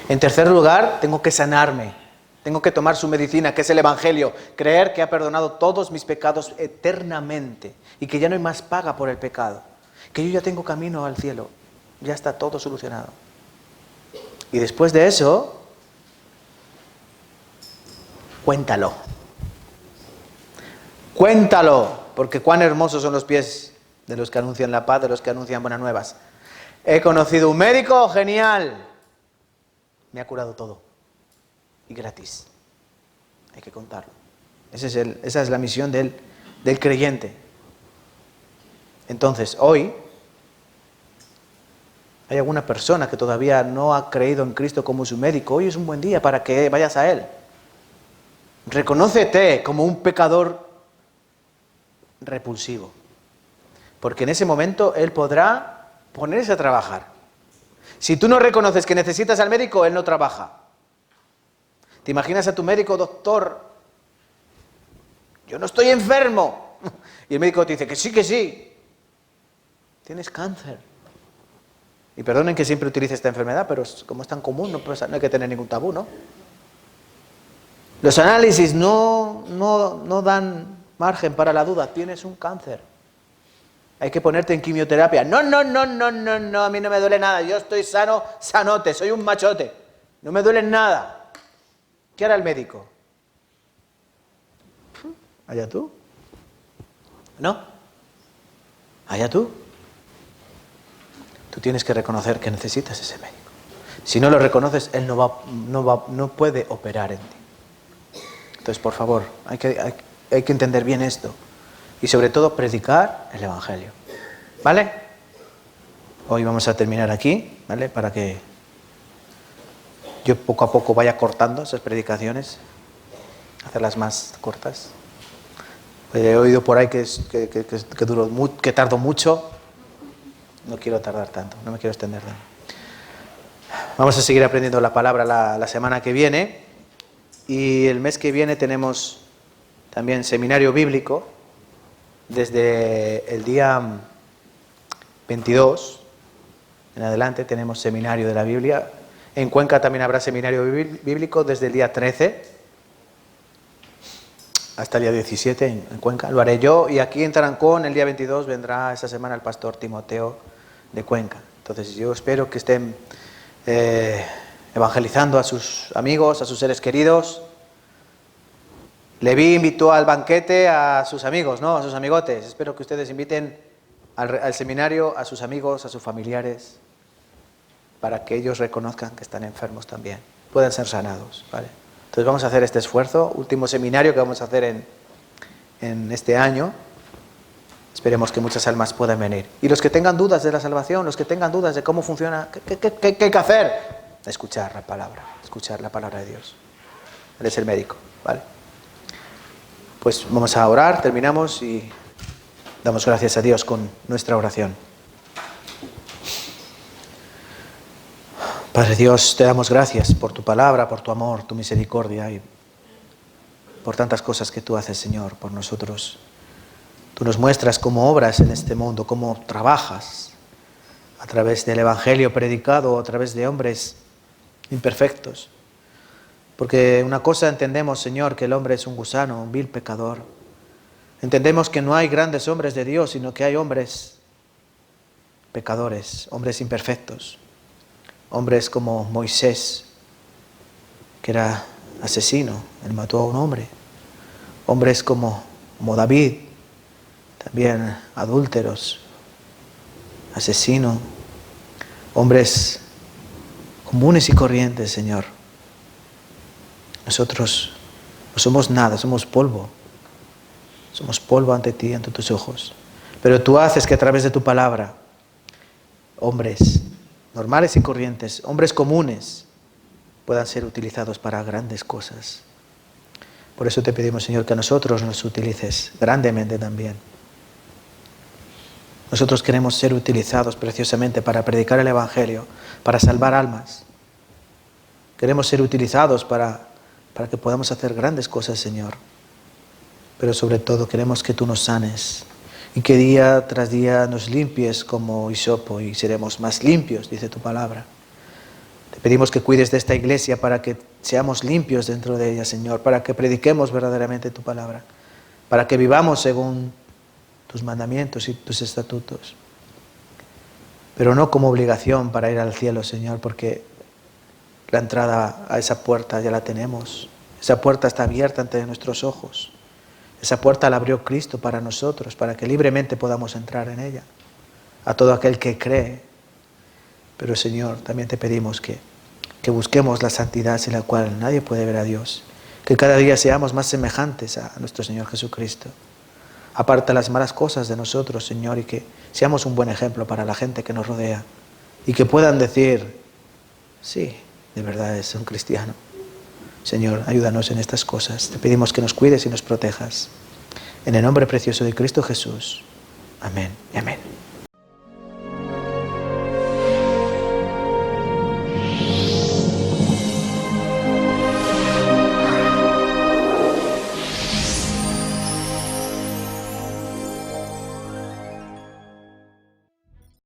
Speaker 1: En tercer lugar, tengo que sanarme. Tengo que tomar su medicina, que es el Evangelio. Creer que ha perdonado todos mis pecados eternamente y que ya no hay más paga por el pecado. Que yo ya tengo camino al cielo. Ya está todo solucionado. Y después de eso, cuéntalo. Cuéntalo, porque cuán hermosos son los pies de los que anuncian la paz, de los que anuncian buenas nuevas. He conocido un médico genial. Me ha curado todo. Y gratis. Hay que contarlo. Esa es la misión del creyente. Entonces, hoy, hay alguna persona que todavía no ha creído en Cristo como su médico. Hoy es un buen día para que vayas a Él. Reconócete como un pecador repulsivo. Porque en ese momento Él podrá ponerse a trabajar. Si tú no reconoces que necesitas al médico, Él no trabaja. ¿Te imaginas a tu médico, doctor? Yo no estoy enfermo. Y el médico te dice que sí. Tienes cáncer. Y perdonen que siempre utilice esta enfermedad, pero como es tan común, no hay que tener ningún tabú, ¿no? Los análisis no dan margen para la duda. Tienes un cáncer. Hay que ponerte en quimioterapia. No, a mí no me duele nada. Yo estoy sano, sanote, soy un machote. No me duele nada. ¿Qué hará el médico? ¿Allá tú? ¿No? ¿Allá tú? Tú tienes que reconocer que necesitas ese médico. Si no lo reconoces, él no puede operar en ti. Entonces, por favor, hay que entender bien esto. Y sobre todo, predicar el Evangelio. ¿Vale? Hoy vamos a terminar aquí, ¿vale? Para que yo poco a poco vaya cortando esas predicaciones, hacerlas más cortas. He oído por ahí que tardo mucho. No quiero tardar tanto, no me quiero extender tanto. Vamos a seguir aprendiendo la palabra la semana que viene. Y el mes que viene tenemos también seminario bíblico. Desde el día 22 en adelante tenemos seminario de la Biblia. En Cuenca también habrá seminario bíblico desde el día 13 hasta el día 17 en Cuenca. Lo haré yo, y aquí en Tarancón el día 22 vendrá esta semana el pastor Timoteo de Cuenca. Entonces yo espero que estén evangelizando a sus amigos, a sus seres queridos. Leví invitó al banquete a sus amigos, ¿no? A sus amigotes. Espero que ustedes inviten al seminario a sus amigos, a sus familiares, para que ellos reconozcan que están enfermos también, puedan ser sanados, ¿vale? Entonces vamos a hacer este esfuerzo, último seminario que vamos a hacer en este año. Esperemos que muchas almas puedan venir. Y los que tengan dudas de la salvación, los que tengan dudas de cómo funciona, ¿qué hay que hacer? Escuchar la palabra de Dios. Él es el médico, ¿vale? Pues vamos a orar, terminamos y damos gracias a Dios con nuestra oración. Padre Dios, te damos gracias por tu palabra, por tu amor, tu misericordia y por tantas cosas que tú haces, Señor, por nosotros. Tú nos muestras cómo obras en este mundo, cómo trabajas a través del Evangelio predicado, a través de hombres imperfectos. Porque una cosa entendemos, Señor, que el hombre es un gusano, un vil pecador. Entendemos que no hay grandes hombres de Dios, sino que hay hombres pecadores, hombres imperfectos, hombres como Moisés, que era asesino, él mató a un hombre, hombres como David, también adúlteros, asesino, hombres comunes y corrientes, Señor. Nosotros no somos nada, somos polvo ante ti, ante tus ojos. Pero tú haces que a través de tu palabra, hombres normales y corrientes, hombres comunes, puedan ser utilizados para grandes cosas. Por eso te pedimos, Señor, que a nosotros nos utilices grandemente también. Nosotros queremos ser utilizados preciosamente para predicar el Evangelio, para salvar almas. Queremos ser utilizados para que podamos hacer grandes cosas, Señor. Pero sobre todo queremos que tú nos sanes y que día tras día nos limpies como hisopo y seremos más limpios, dice tu palabra. Te pedimos que cuides de esta iglesia para que seamos limpios dentro de ella, Señor, para que prediquemos verdaderamente tu palabra, para que vivamos según tus mandamientos y tus estatutos. Pero no como obligación para ir al cielo, Señor, porque la entrada a esa puerta ya la tenemos. Esa puerta está abierta ante nuestros ojos. Esa puerta la abrió Cristo para nosotros, para que libremente podamos entrar en ella. A todo aquel que cree. Pero, Señor, también te pedimos que busquemos la santidad sin la cual nadie puede ver a Dios. Que cada día seamos más semejantes a nuestro Señor Jesucristo. Aparta las malas cosas de nosotros, Señor, y que seamos un buen ejemplo para la gente que nos rodea. Y que puedan decir, sí, de verdad es un cristiano. Señor, ayúdanos en estas cosas. Te pedimos que nos cuides y nos protejas. En el nombre precioso de Cristo Jesús. Amén y amén.